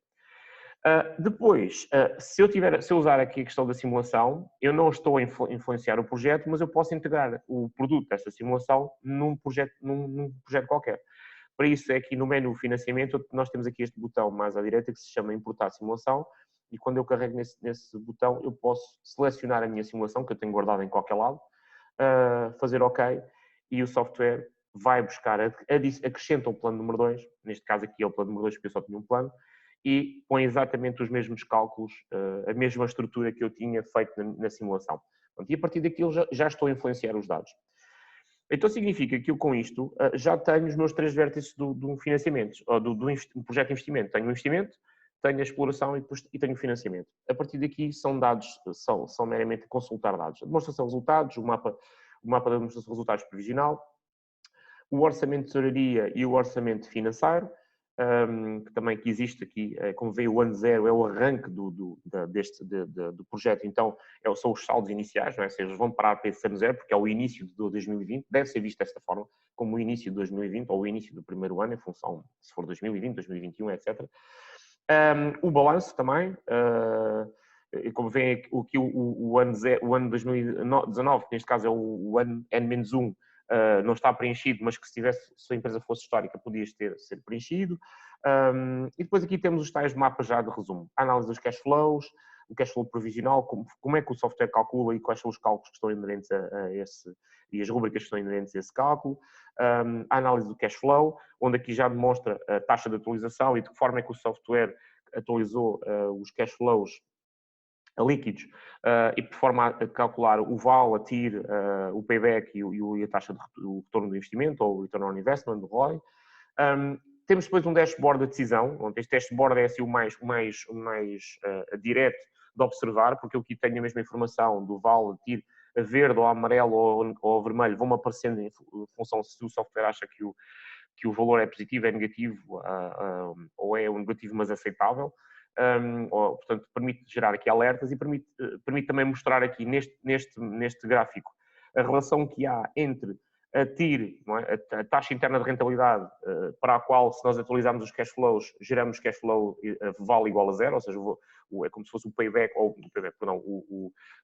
Depois, se eu usar aqui a questão da simulação, eu não estou a influenciar o projeto, mas eu posso integrar o produto dessa simulação num projeto qualquer. Para isso, é aqui no menu financiamento, nós temos aqui este botão mais à direita que se chama importar simulação, e quando eu carrego nesse botão, eu posso selecionar a minha simulação, que eu tenho guardada em qualquer lado, fazer OK, e o software vai buscar, acrescenta o plano número 2, neste caso aqui é o plano número 2 porque eu só tinha um plano, e põe exatamente os mesmos cálculos, a mesma estrutura que eu tinha feito na simulação. E a partir daquilo já estou a influenciar os dados. Então significa que eu com isto já tenho os meus 3 vértices do financiamento, ou do projeto de investimento. Tenho o investimento, tenho a exploração e tenho o financiamento. A partir daqui são dados, são meramente consultar dados. A demonstração de resultados, o mapa da demonstração de resultados provisional, o orçamento de tesouraria e o orçamento financeiro, que também existe aqui, como veio o ano zero, é o arranque do projeto, então são os saldos iniciais, não é? Ou seja, eles vão parar para esse ano zero, porque é o início de 2020, deve ser visto desta forma, como o início de 2020, ou o início do primeiro ano, em função, se for 2020, 2021, etc. O balanço também, como vem aqui o ano 2019, que neste caso é o ano N-1, não está preenchido, mas que se a empresa fosse histórica, podia ser preenchido. E depois aqui temos os tais mapas já de resumo. A análise dos cash flows, o cash flow provisional, como é que o software calcula e quais são os cálculos que estão inerentes a esse, e as rubricas que estão inerentes a esse cálculo. A análise do cash flow, onde aqui já demonstra a taxa de atualização e de que forma é que o software atualizou os cash flows líquidos e por forma a calcular o VAL, a TIR, o payback e a taxa de retorno do investimento, ou o return on investment, do ROI. Temos depois um dashboard de decisão, onde este dashboard é assim, o mais direto de observar, porque eu aqui tenho a mesma informação do VAL, a TIR, a verde ou a amarelo ou a vermelho, vão-me aparecendo em função se o software acha que o valor é positivo, é negativo, ou é um negativo mas aceitável. Portanto, permite gerar aqui alertas e permite também mostrar aqui neste gráfico a relação que há entre a TIR, não é? A taxa interna de rentabilidade, para a qual, se nós atualizarmos os cash flows, geramos cash flow vale igual a zero, ou seja, é como se fosse o payback, ou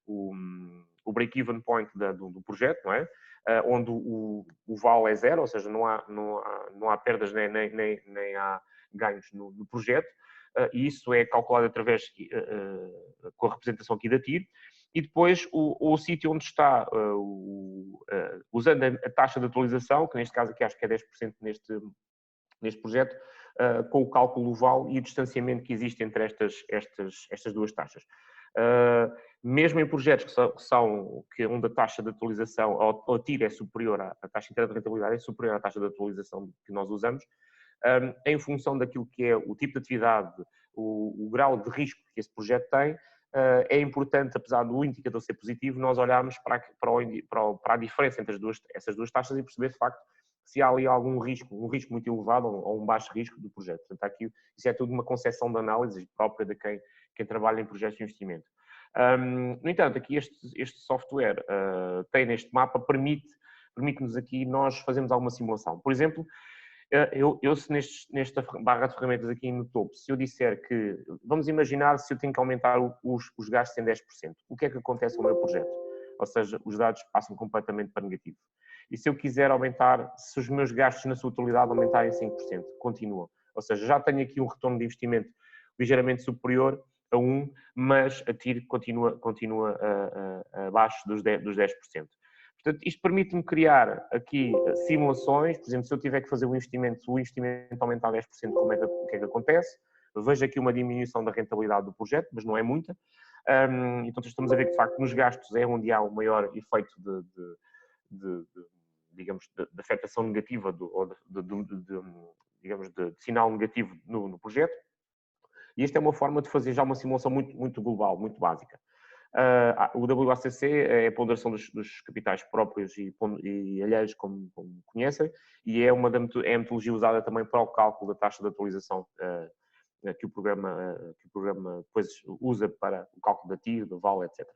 o break-even point do projeto, não é? Onde o vale é zero, ou seja, não há perdas nem há ganhos no projeto, e isso é calculado através, com a representação aqui da TIR. E depois o sítio onde está, usando a taxa de atualização, que neste caso aqui acho que é 10% neste projeto, com o cálculo do VAL e o distanciamento que existe entre estas duas taxas. Mesmo em projetos onde a taxa de atualização, ou a TIR é superior, a taxa interna de rentabilidade é superior à taxa de atualização que nós usamos, em função daquilo que é o tipo de atividade, o grau de risco que esse projeto tem, é importante, apesar do indicador ser positivo, nós olharmos para a diferença entre essas duas taxas e perceber, de facto, se há ali algum risco, um risco muito elevado ou um baixo risco do projeto. Portanto, aqui, isso é tudo uma concepção de análise própria de quem trabalha em projetos de investimento. No entanto, aqui este software tem neste mapa, permite-nos aqui nós fazermos alguma simulação. Por exemplo, se nesta barra de ferramentas aqui no topo, se eu disser que, vamos imaginar se eu tenho que aumentar os gastos em 10%, o que é que acontece ao meu projeto? Ou seja, os dados passam completamente para negativo. E se eu quiser aumentar, se os meus gastos na sua totalidade aumentarem 5%, continua. Ou seja, já tenho aqui um retorno de investimento ligeiramente superior a 1, mas a TIR continua abaixo dos 10%. Portanto, isto permite-me criar aqui simulações, por exemplo, se eu tiver que fazer o investimento aumentar 10%, o que é que acontece? Vejo aqui uma diminuição da rentabilidade do projeto, mas não é muita. Então estamos a ver que, de facto, nos gastos é onde há o maior efeito digamos, de afetação negativa, digamos, de sinal negativo no projeto. E esta é uma forma de fazer já uma simulação muito, muito global, muito básica. O WACC é a ponderação dos capitais próprios e alheios, como conhecem, e é a metodologia usada também para o cálculo da taxa de atualização que o programa depois usa para o cálculo da TIR, do VAL, etc.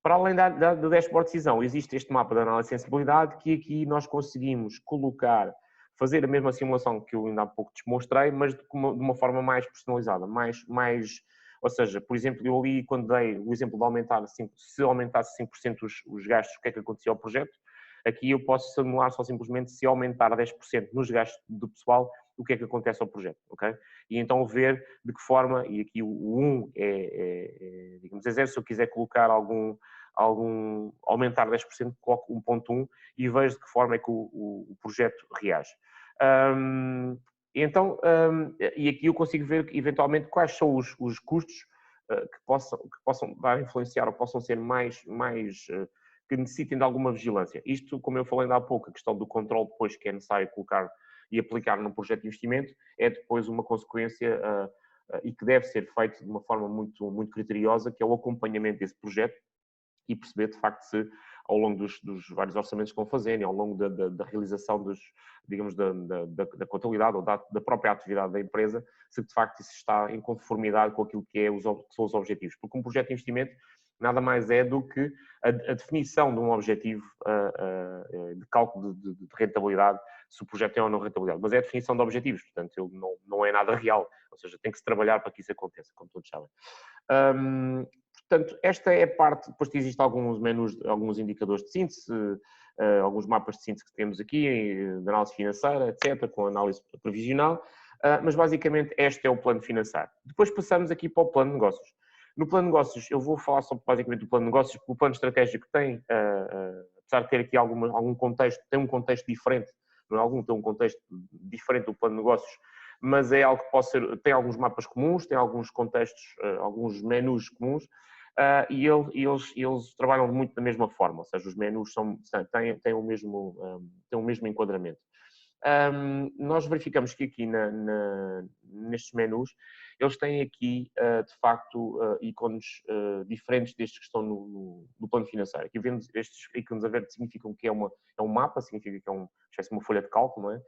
Para além da dashboard de decisão, existe este mapa de análise de sensibilidade que aqui nós conseguimos fazer a mesma simulação que eu ainda há pouco te mostrei, mas de uma forma mais personalizada, ou seja, por exemplo, eu ali quando dei o exemplo de se aumentasse 5% os gastos, o que é que acontecia ao projeto? Aqui eu posso simular só simplesmente se aumentar 10% nos gastos do pessoal, o que é que acontece ao projeto, ok? E então ver de que forma, e aqui o 1 digamos, é 0, se eu quiser colocar aumentar 10%, coloco 1.1 e vejo de que forma é que o projeto reage. E aqui eu consigo ver eventualmente quais são os custos que possam dar a influenciar ou possam ser que necessitem de alguma vigilância. Isto, como eu falei ainda há pouco, a questão do controle depois que é necessário colocar e aplicar num projeto de investimento é depois uma consequência e que deve ser feito de uma forma muito, muito criteriosa, que é o acompanhamento desse projeto e perceber de facto se ao longo dos vários orçamentos que vão fazendo, ao longo da realização digamos, da contabilidade ou da própria atividade da empresa, se de facto isso está em conformidade com aquilo que são os objetivos. Porque um projeto de investimento nada mais é do que a definição de um objetivo de cálculo de rentabilidade, se o projeto tem ou não rentabilidade. Mas é a definição de objetivos, portanto, ele não é nada real. Ou seja, tem que se trabalhar para que isso aconteça, como todos sabem. Portanto, esta é a parte, depois existem alguns menus, alguns indicadores de síntese, alguns mapas de síntese que temos aqui, de análise financeira, etc., com análise previsional, mas basicamente este é o plano financeiro. Depois passamos aqui para o plano de negócios. No plano de negócios, eu vou falar só basicamente do plano de negócios, porque o plano estratégico tem, apesar de ter aqui algum contexto, tem um contexto diferente, tem um contexto diferente do plano de negócios, mas é algo que tem alguns mapas comuns, tem alguns contextos, alguns menus comuns, e eles trabalham muito da mesma forma, ou seja, os menus têm o mesmo enquadramento. Nós verificamos que aqui nestes menus, eles têm aqui, de facto, ícones diferentes destes que estão no plano financeiro. Aqui vemos estes ícones a verde significam que é um mapa, significa que é uma folha de cálculo, não é?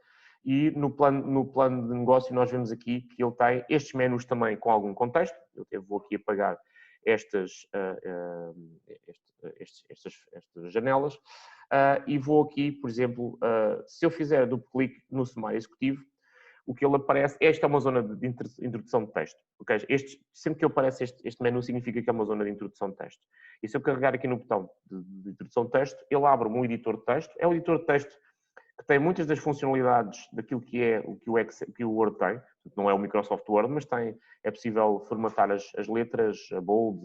E no plano de negócio nós vemos aqui que ele tem estes menus também com algum contexto. Eu vou aqui apagar estas janelas. e vou aqui, por exemplo, se eu fizer duplo clique no sumário executivo, o que ele aparece, esta é uma zona de introdução de texto. Okay? Sempre que aparece este menu significa que é uma zona de introdução de texto. E se eu carregar aqui no botão de introdução de texto, ele abre-me um editor de texto. É um editor de texto que tem muitas das funcionalidades daquilo que o Word tem. Não é o Microsoft Word, mas é possível formatar as letras, a bold,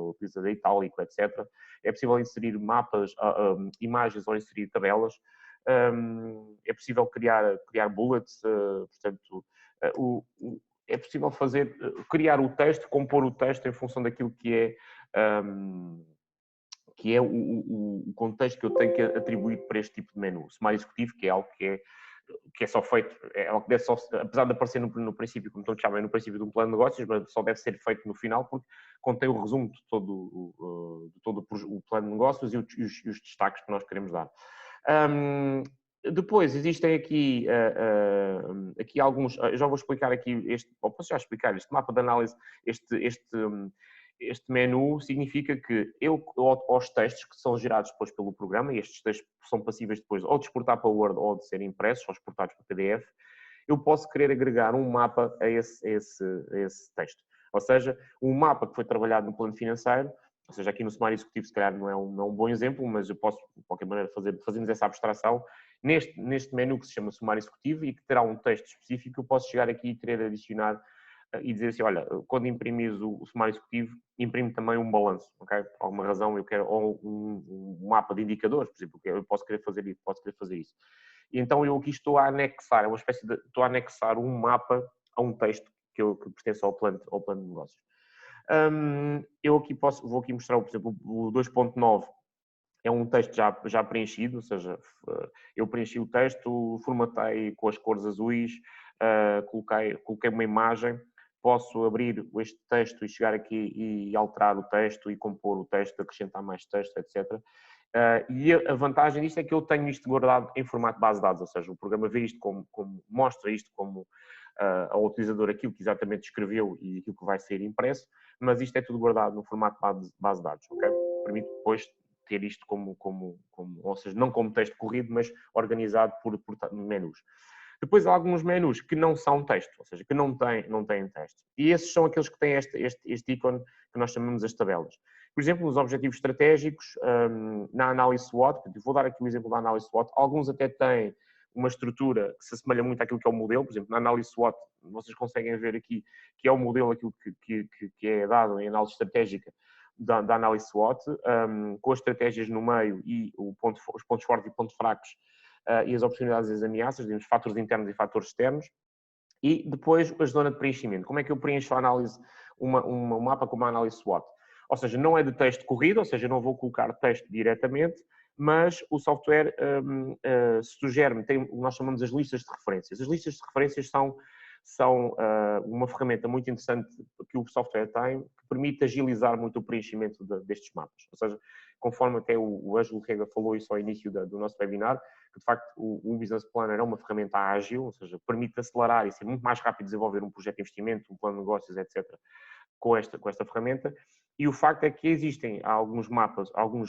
utiliza de itálico, etc. É possível inserir mapas, imagens ou inserir tabelas. É possível criar bullets, portanto, é possível criar o texto, compor o texto em função daquilo que é o contexto que eu tenho que atribuir para este tipo de menu. O sumário executivo, que é algo que é só feito, é algo que deve só, apesar de aparecer no princípio, como todos sabem, no princípio de um plano de negócios, mas só deve ser feito no final, porque contém o resumo de todo o plano de negócios e os destaques que nós queremos dar. Depois existem aqui alguns, já vou explicar aqui posso já explicar este mapa de análise, este menu significa que aos textos que são gerados depois pelo programa, e estes textos são passíveis depois ou de exportar para Word ou de serem impressos ou exportados para PDF, eu posso querer agregar um mapa a esse texto. Ou seja, um mapa que foi trabalhado no plano financeiro, ou seja, aqui no sumário executivo se calhar não é um bom exemplo, mas eu posso, de qualquer maneira, fazermos essa abstração. Neste menu que se chama sumário executivo e que terá um texto específico, eu posso chegar aqui e querer adicionar e dizer assim, olha, quando imprimires o sumário executivo, imprime também um balanço, ok? Por alguma razão eu quero, ou um mapa de indicadores, por exemplo, eu posso querer fazer isso. E então eu aqui estou a anexar, estou a anexar um mapa a um texto que pertence ao plano de negócios. Eu aqui vou aqui mostrar, por exemplo, o 2.9 é um texto já preenchido, ou seja, eu preenchi o texto, formatei com as cores azuis, coloquei uma imagem, posso abrir este texto e chegar aqui e alterar o texto e compor o texto, acrescentar mais texto, etc. E a vantagem disto é que eu tenho isto guardado em formato de base de dados, ou seja, o programa vê isto mostra isto como ao utilizador aquilo que exatamente escreveu e aquilo que vai ser impresso, mas isto é tudo guardado no formato de base de dados, ok? Permite depois ter isto ou seja, não como texto corrido, mas organizado por menus. Depois há alguns menus que não são texto, ou seja, que não têm texto. E esses são aqueles que têm este ícone que nós chamamos as tabelas. Por exemplo, nos objetivos estratégicos, na análise SWOT, vou dar aqui o exemplo da análise SWOT, alguns até têm uma estrutura que se assemelha muito àquilo que é o modelo. Por exemplo, na análise SWOT, vocês conseguem ver aqui que é o modelo aquilo que é dado em análise estratégica da análise SWOT, com as estratégias no meio e os pontos fortes e pontos fracos, e as oportunidades e as ameaças, os fatores internos e fatores externos, e depois a zona de preenchimento. Como é que eu preencho a análise, um mapa com uma análise SWOT? Ou seja, não é de texto corrido, ou seja, não vou colocar texto diretamente, mas o software sugere-me, nós chamamos as listas de referências. As listas de referências são uma ferramenta muito interessante que o software tem, que permite agilizar muito o preenchimento destes mapas. Ou seja, conforme até o Ângelo Rega falou isso ao início do nosso webinar, que de facto o Business Planner é uma ferramenta ágil, ou seja, permite acelerar e ser muito mais rápido desenvolver um projeto de investimento, um plano de negócios, etc., com esta ferramenta. E o facto é que existem alguns mapas, algum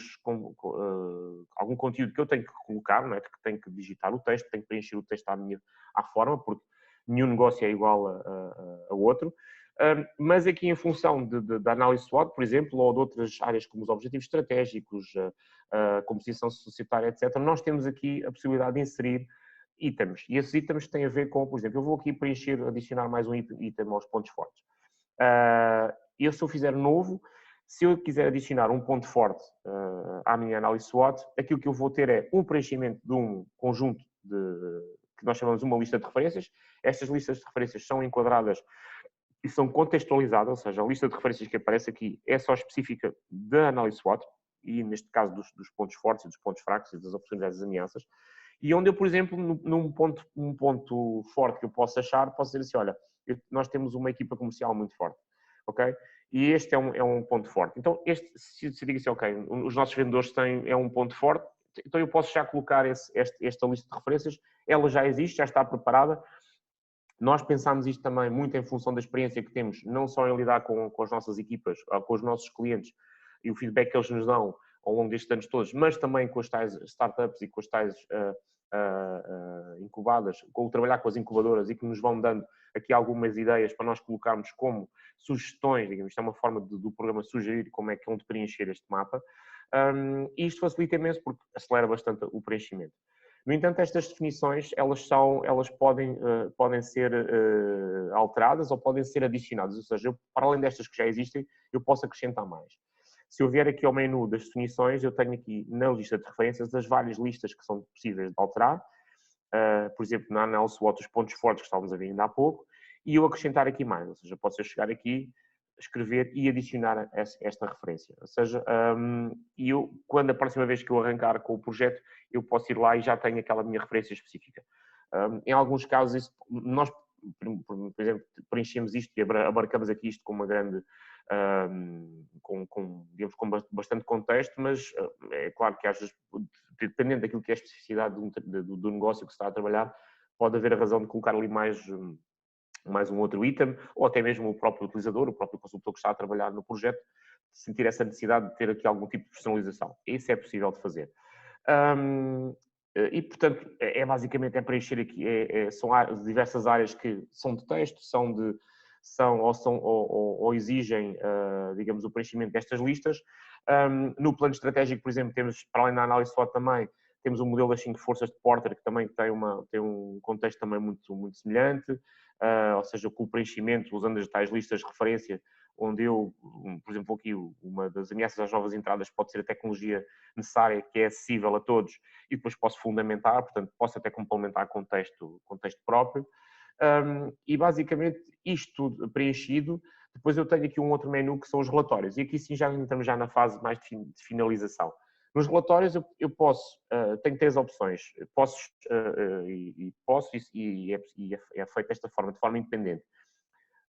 conteúdo que eu tenho que colocar, não é? Que tenho que digitar o texto, tenho que preencher o texto à forma, porque nenhum negócio é igual a outro. Mas aqui, em função da análise SWOT, por exemplo, ou de outras áreas como os objetivos estratégicos, a composição societária, etc., nós temos aqui a possibilidade de inserir itens. E esses itens têm a ver com, por exemplo, eu vou aqui adicionar mais um item aos pontos fortes. Eu, se eu fizer novo, se eu quiser adicionar um ponto forte à minha análise SWOT, aquilo que eu vou ter é um preenchimento de um conjunto que nós chamamos de uma lista de referências. Estas listas de referências são enquadradas e são contextualizadas, ou seja, a lista de referências que aparece aqui é só específica da análise SWOT, e neste caso dos pontos fortes e dos pontos fracos e das oportunidades e das ameaças, e onde eu, por exemplo, um ponto forte que eu posso achar, posso dizer assim, olha, nós temos uma equipa comercial muito forte, ok? E este é um ponto forte. Então, se eu digo assim, ok, os nossos vendedores é um ponto forte, então eu posso já colocar esta lista de referências, ela já existe, já está preparada. Nós pensámos isto também muito em função da experiência que temos, não só em lidar com as nossas equipas, com os nossos clientes e o feedback que eles nos dão, ao longo destes anos todos, mas também com as tais startups e com as tais incubadas, com o trabalhar com as incubadoras e que nos vão dando aqui algumas ideias para nós colocarmos como sugestões, digamos, isto é uma forma do programa sugerir como é que onde preencher este mapa, e isto facilita imenso porque acelera bastante o preenchimento. No entanto, estas definições, elas podem ser alteradas ou podem ser adicionadas, ou seja, para além destas que já existem, eu posso acrescentar mais. Se eu vier aqui ao menu das definições, eu tenho aqui na lista de referências as várias listas que são possíveis de alterar, por exemplo, na análise SWOT, os pontos fortes que estávamos a ver ainda há pouco, e eu acrescentar aqui mais, ou seja, posso chegar aqui, escrever e adicionar esta referência. Ou seja, quando a próxima vez que eu arrancar com o projeto, eu posso ir lá e já tenho aquela minha referência específica. Em alguns casos, nós, por exemplo, preenchemos isto e abarcamos aqui isto com uma grande... digamos, com bastante contexto, mas é claro que às vezes, dependendo daquilo que é a especificidade do negócio que se está a trabalhar, pode haver a razão de colocar ali mais um outro item, ou até mesmo o próprio utilizador, o próprio consultor que está a trabalhar no projeto, sentir essa necessidade de ter aqui algum tipo de personalização. Isso é possível de fazer. E, portanto, basicamente preencher aqui, são diversas áreas que são de texto, ou exigem, digamos, o preenchimento destas listas. No plano estratégico, por exemplo, temos, para além da análise SWOT também, temos o modelo das 5 forças de Porter, que também tem um contexto também muito, muito semelhante, ou seja, com o preenchimento, usando as tais listas de referência, onde eu, por exemplo, aqui uma das ameaças às novas entradas pode ser a tecnologia necessária, que é acessível a todos, e depois posso fundamentar, portanto, posso até complementar contexto próprio. E basicamente isto tudo preenchido, depois eu tenho aqui um outro menu que são os relatórios, e aqui sim já entramos já na fase mais de finalização. Nos relatórios eu posso, tenho 3 opções, é feito desta forma, de forma independente.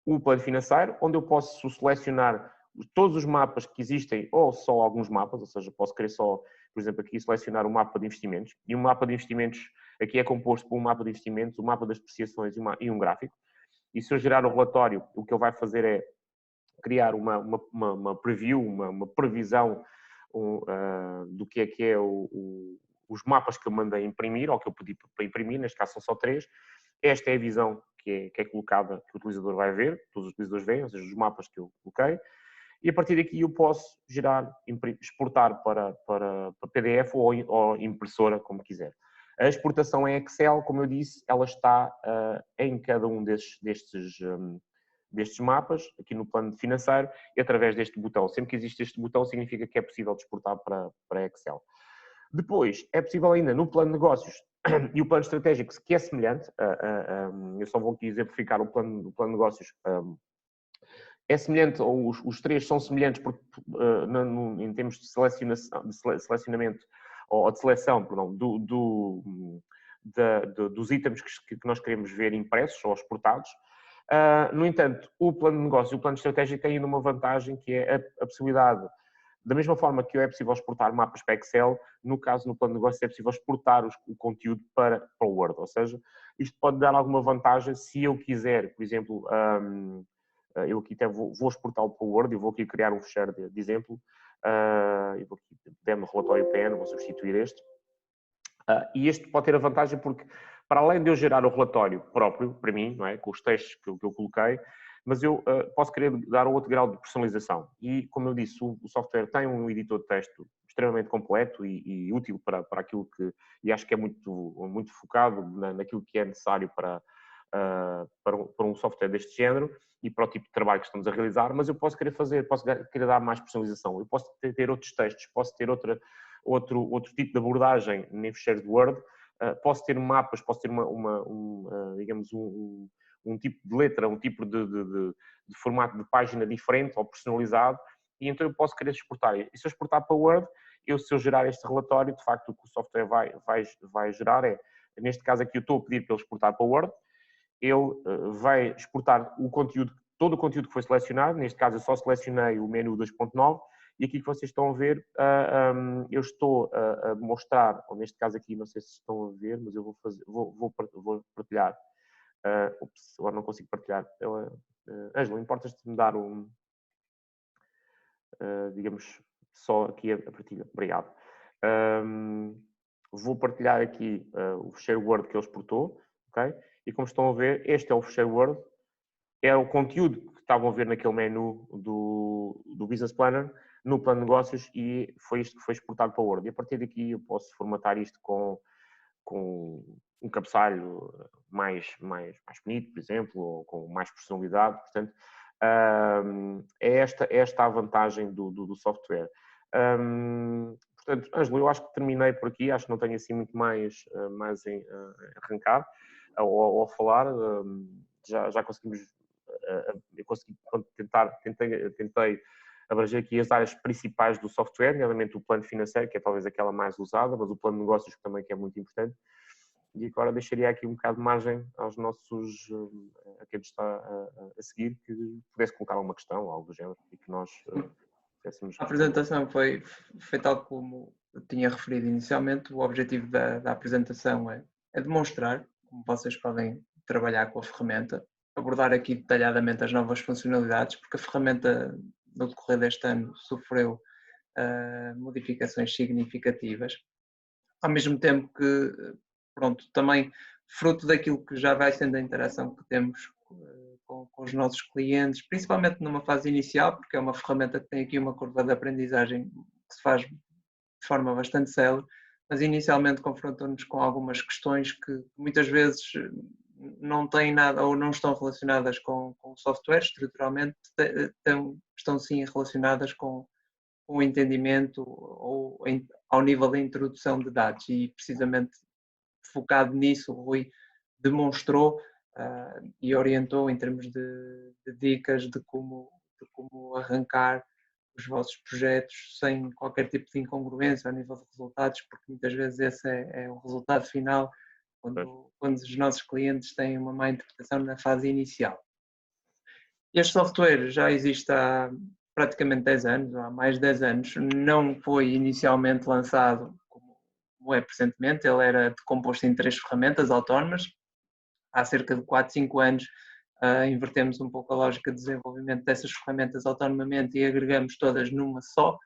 O plano financeiro, onde eu posso selecionar todos os mapas que existem ou só alguns mapas, ou seja, posso querer só, por exemplo, aqui selecionar um mapa de investimentos, e um mapa de investimentos aqui é composto por um mapa de investimentos, um mapa das depreciações e um gráfico. E se eu gerar o relatório, o que ele vai fazer é criar uma preview, uma previsão do que é os mapas que eu mandei imprimir, ou que eu pedi para imprimir, neste caso são só 3. Esta é a visão que é colocada, que o utilizador vai ver, todos os utilizadores veem, ou seja, os mapas que eu coloquei. E a partir daqui eu posso gerar, exportar para PDF ou impressora, como quiser. A exportação em Excel, como eu disse, ela está em cada um destes mapas, aqui no plano financeiro, e através deste botão. Sempre que existe este botão, significa que é possível de exportar para Excel. Depois, é possível ainda no plano de negócios e o plano estratégico, que é semelhante, eu só vou aqui exemplificar o plano de negócios, é semelhante, ou os 3 são semelhantes porque, em termos de selecionamento, ou de seleção, perdão, dos itens que nós queremos ver impressos ou exportados. No entanto, o plano de negócio e o plano estratégico têm ainda uma vantagem, que é a possibilidade, da mesma forma que é possível exportar mapas para Excel, no caso, no plano de negócio, é possível exportar o conteúdo para o Word. Ou seja, isto pode dar alguma vantagem se eu quiser, por exemplo, eu aqui até vou exportá-lo para o Word, eu vou aqui criar um fecheiro de exemplo, eu vou aqui, demo relatório PN, vou substituir este. E este pode ter a vantagem porque, para além de eu gerar o relatório próprio, para mim, não é, com os textos que eu coloquei, mas eu posso querer dar um outro grau de personalização. E, como eu disse, o software tem um editor de texto extremamente completo e útil para aquilo que... E acho que é muito focado naquilo que é necessário para um software deste género e para o tipo de trabalho que estamos a realizar, mas eu posso querer dar mais personalização. Eu posso ter outros textos, posso ter outro tipo de abordagem nem fecheiro de Word, posso ter mapas, posso ter digamos, um tipo de letra, um tipo de formato de página diferente ou personalizado, e então eu posso querer exportar. E se eu exportar para Word, se eu gerar este relatório, de facto o que o software vai gerar é, neste caso aqui eu estou a pedir para ele exportar para Word, ele vai exportar todo o conteúdo que foi selecionado, neste caso eu só selecionei o menu 2.9, e aqui que vocês estão a ver, eu estou a mostrar, ou neste caso aqui, não sei se estão a ver, mas eu vou partilhar. Agora não consigo partilhar. Ângelo, importas-te me dar digamos, só aqui a partilha. Obrigado. Vou partilhar aqui o fecheiro Word que ele exportou, ok? E como estão a ver, este é o fecheiro Word, é o conteúdo que estavam a ver naquele menu do Business Planner, no plano de negócios, e foi isto que foi exportado para o Word. E a partir daqui eu posso formatar isto com um cabeçalho mais bonito, por exemplo, ou com mais personalidade. Portanto, é esta a vantagem do software. Portanto, Ângelo, eu acho que terminei por aqui, acho que não tenho assim muito mais em arrancar ou a falar. Já conseguimos, eu consegui tentei abranger aqui as áreas principais do software, nomeadamente o plano financeiro, que é talvez aquela mais usada, mas o plano de negócios também que é muito importante. E agora deixaria aqui um bocado de margem aos nossos, a quem está a seguir, que pudesse colocar uma questão ou algo do género e que nós pudéssemos... A apresentação foi tal como eu tinha referido inicialmente. O objetivo da apresentação é demonstrar como vocês podem trabalhar com a ferramenta, abordar aqui detalhadamente as novas funcionalidades, porque a ferramenta no decorrer deste ano sofreu modificações significativas, ao mesmo tempo que, pronto, também fruto daquilo que já vai sendo a interação que temos com os nossos clientes, principalmente numa fase inicial, porque é uma ferramenta que tem aqui uma curva de aprendizagem que se faz de forma bastante célere, mas inicialmente confrontam-nos com algumas questões que muitas vezes não têm nada ou não estão relacionadas com o software, estruturalmente estão sim relacionadas com o entendimento ou ao nível da introdução de dados, e precisamente focado nisso o Rui demonstrou e orientou em termos de dicas de como arrancar os vossos projetos sem qualquer tipo de incongruência ao nível de resultados, porque muitas vezes esse é o resultado final quando os nossos clientes têm uma má interpretação na fase inicial. Este software já existe há praticamente 10 anos, há mais de 10 anos, não foi inicialmente lançado como é presentemente, ele era composto em 3 ferramentas autónomas. Há cerca de 4, 5 anos invertemos um pouco a lógica de desenvolvimento dessas ferramentas autonomamente e agregamos todas numa só,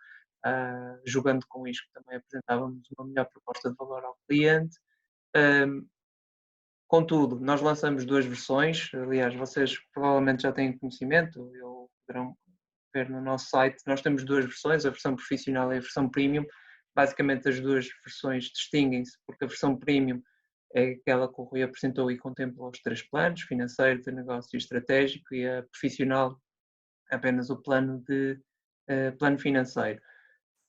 jogando com isto também apresentávamos uma melhor proposta de valor ao cliente. Contudo, nós lançamos 2 versões, aliás, vocês provavelmente já têm conhecimento, ou poderão ver no nosso site, nós temos 2 versões, a versão profissional e a versão premium. Basicamente as 2 versões distinguem-se porque a versão premium é aquela que o Rui apresentou e contempla os 3 planos, financeiro, de negócio e estratégico, e a profissional apenas o plano financeiro.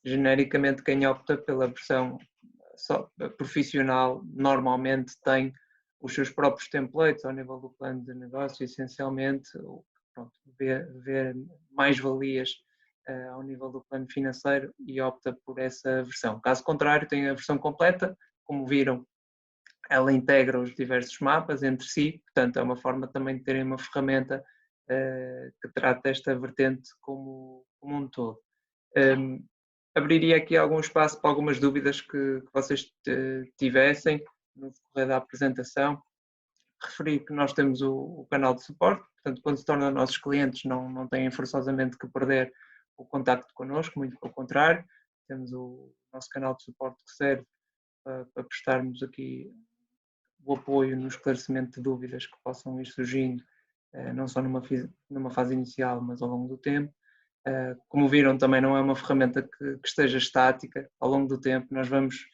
Genericamente, quem opta pela versão profissional normalmente tem os seus próprios templates ao nível do plano de negócio, essencialmente, vê mais-valias ao nível do plano financeiro e opta por essa versão. Caso contrário, tem a versão completa, como viram, ela integra os diversos mapas entre si, portanto é uma forma também de terem uma ferramenta que trata esta vertente como um todo. Abriria aqui algum espaço para algumas dúvidas que vocês tivessem no decorrer da apresentação. Referir que nós temos o canal de suporte, portanto, quando se tornam nossos clientes não têm forçosamente que perder o contacto connosco, muito pelo contrário, temos o nosso canal de suporte que serve para prestarmos aqui o apoio no esclarecimento de dúvidas que possam ir surgindo, não só numa fase inicial, mas ao longo do tempo. Como viram, também não é uma ferramenta que esteja estática. Ao longo do tempo nós vamos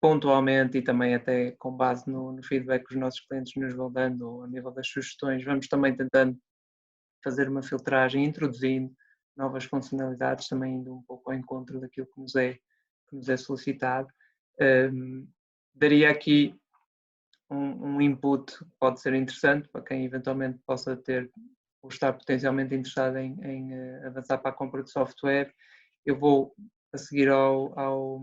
pontualmente e também até com base no feedback que os nossos clientes nos vão dando ou a nível das sugestões, vamos também tentando fazer uma filtragem, introduzindo novas funcionalidades, também indo um pouco ao encontro daquilo que nos é solicitado. Daria aqui um input que pode ser interessante para quem eventualmente possa ter ou estar potencialmente interessado em avançar para a compra de software. Eu vou, a seguir ao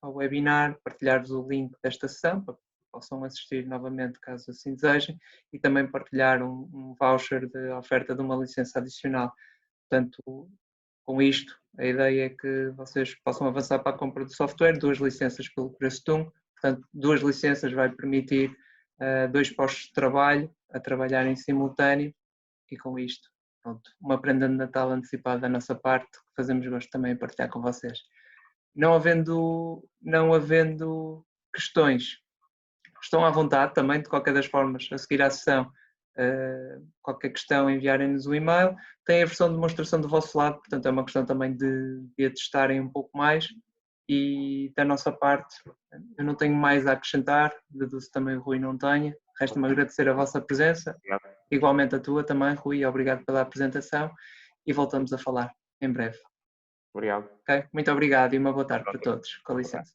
webinar, partilhar-vos o link desta sessão para que possam assistir novamente caso assim desejem, e também partilhar um voucher de oferta de uma licença adicional. Portanto, com isto, a ideia é que vocês possam avançar para a compra de software, 2 licenças pelo preço de 1. Portanto, 2 licenças vai permitir 2 postos de trabalho a trabalhar em simultâneo, e com isto pronto, uma prenda de Natal antecipada da nossa parte, que fazemos gosto também de partilhar com vocês. Não havendo questões, estão à vontade também, de qualquer das formas, a seguir à sessão, qualquer questão, enviarem-nos um e-mail. Tem a versão de demonstração do vosso lado, portanto é uma questão também de a testarem um pouco mais. E da nossa parte, eu não tenho mais a acrescentar, deduzo também o Rui não tenha. Resta-me agradecer a vossa presença, igualmente a tua também, Rui, obrigado pela apresentação e voltamos a falar em breve. Obrigado. Okay? Muito obrigado e uma boa tarde para todos. Com licença.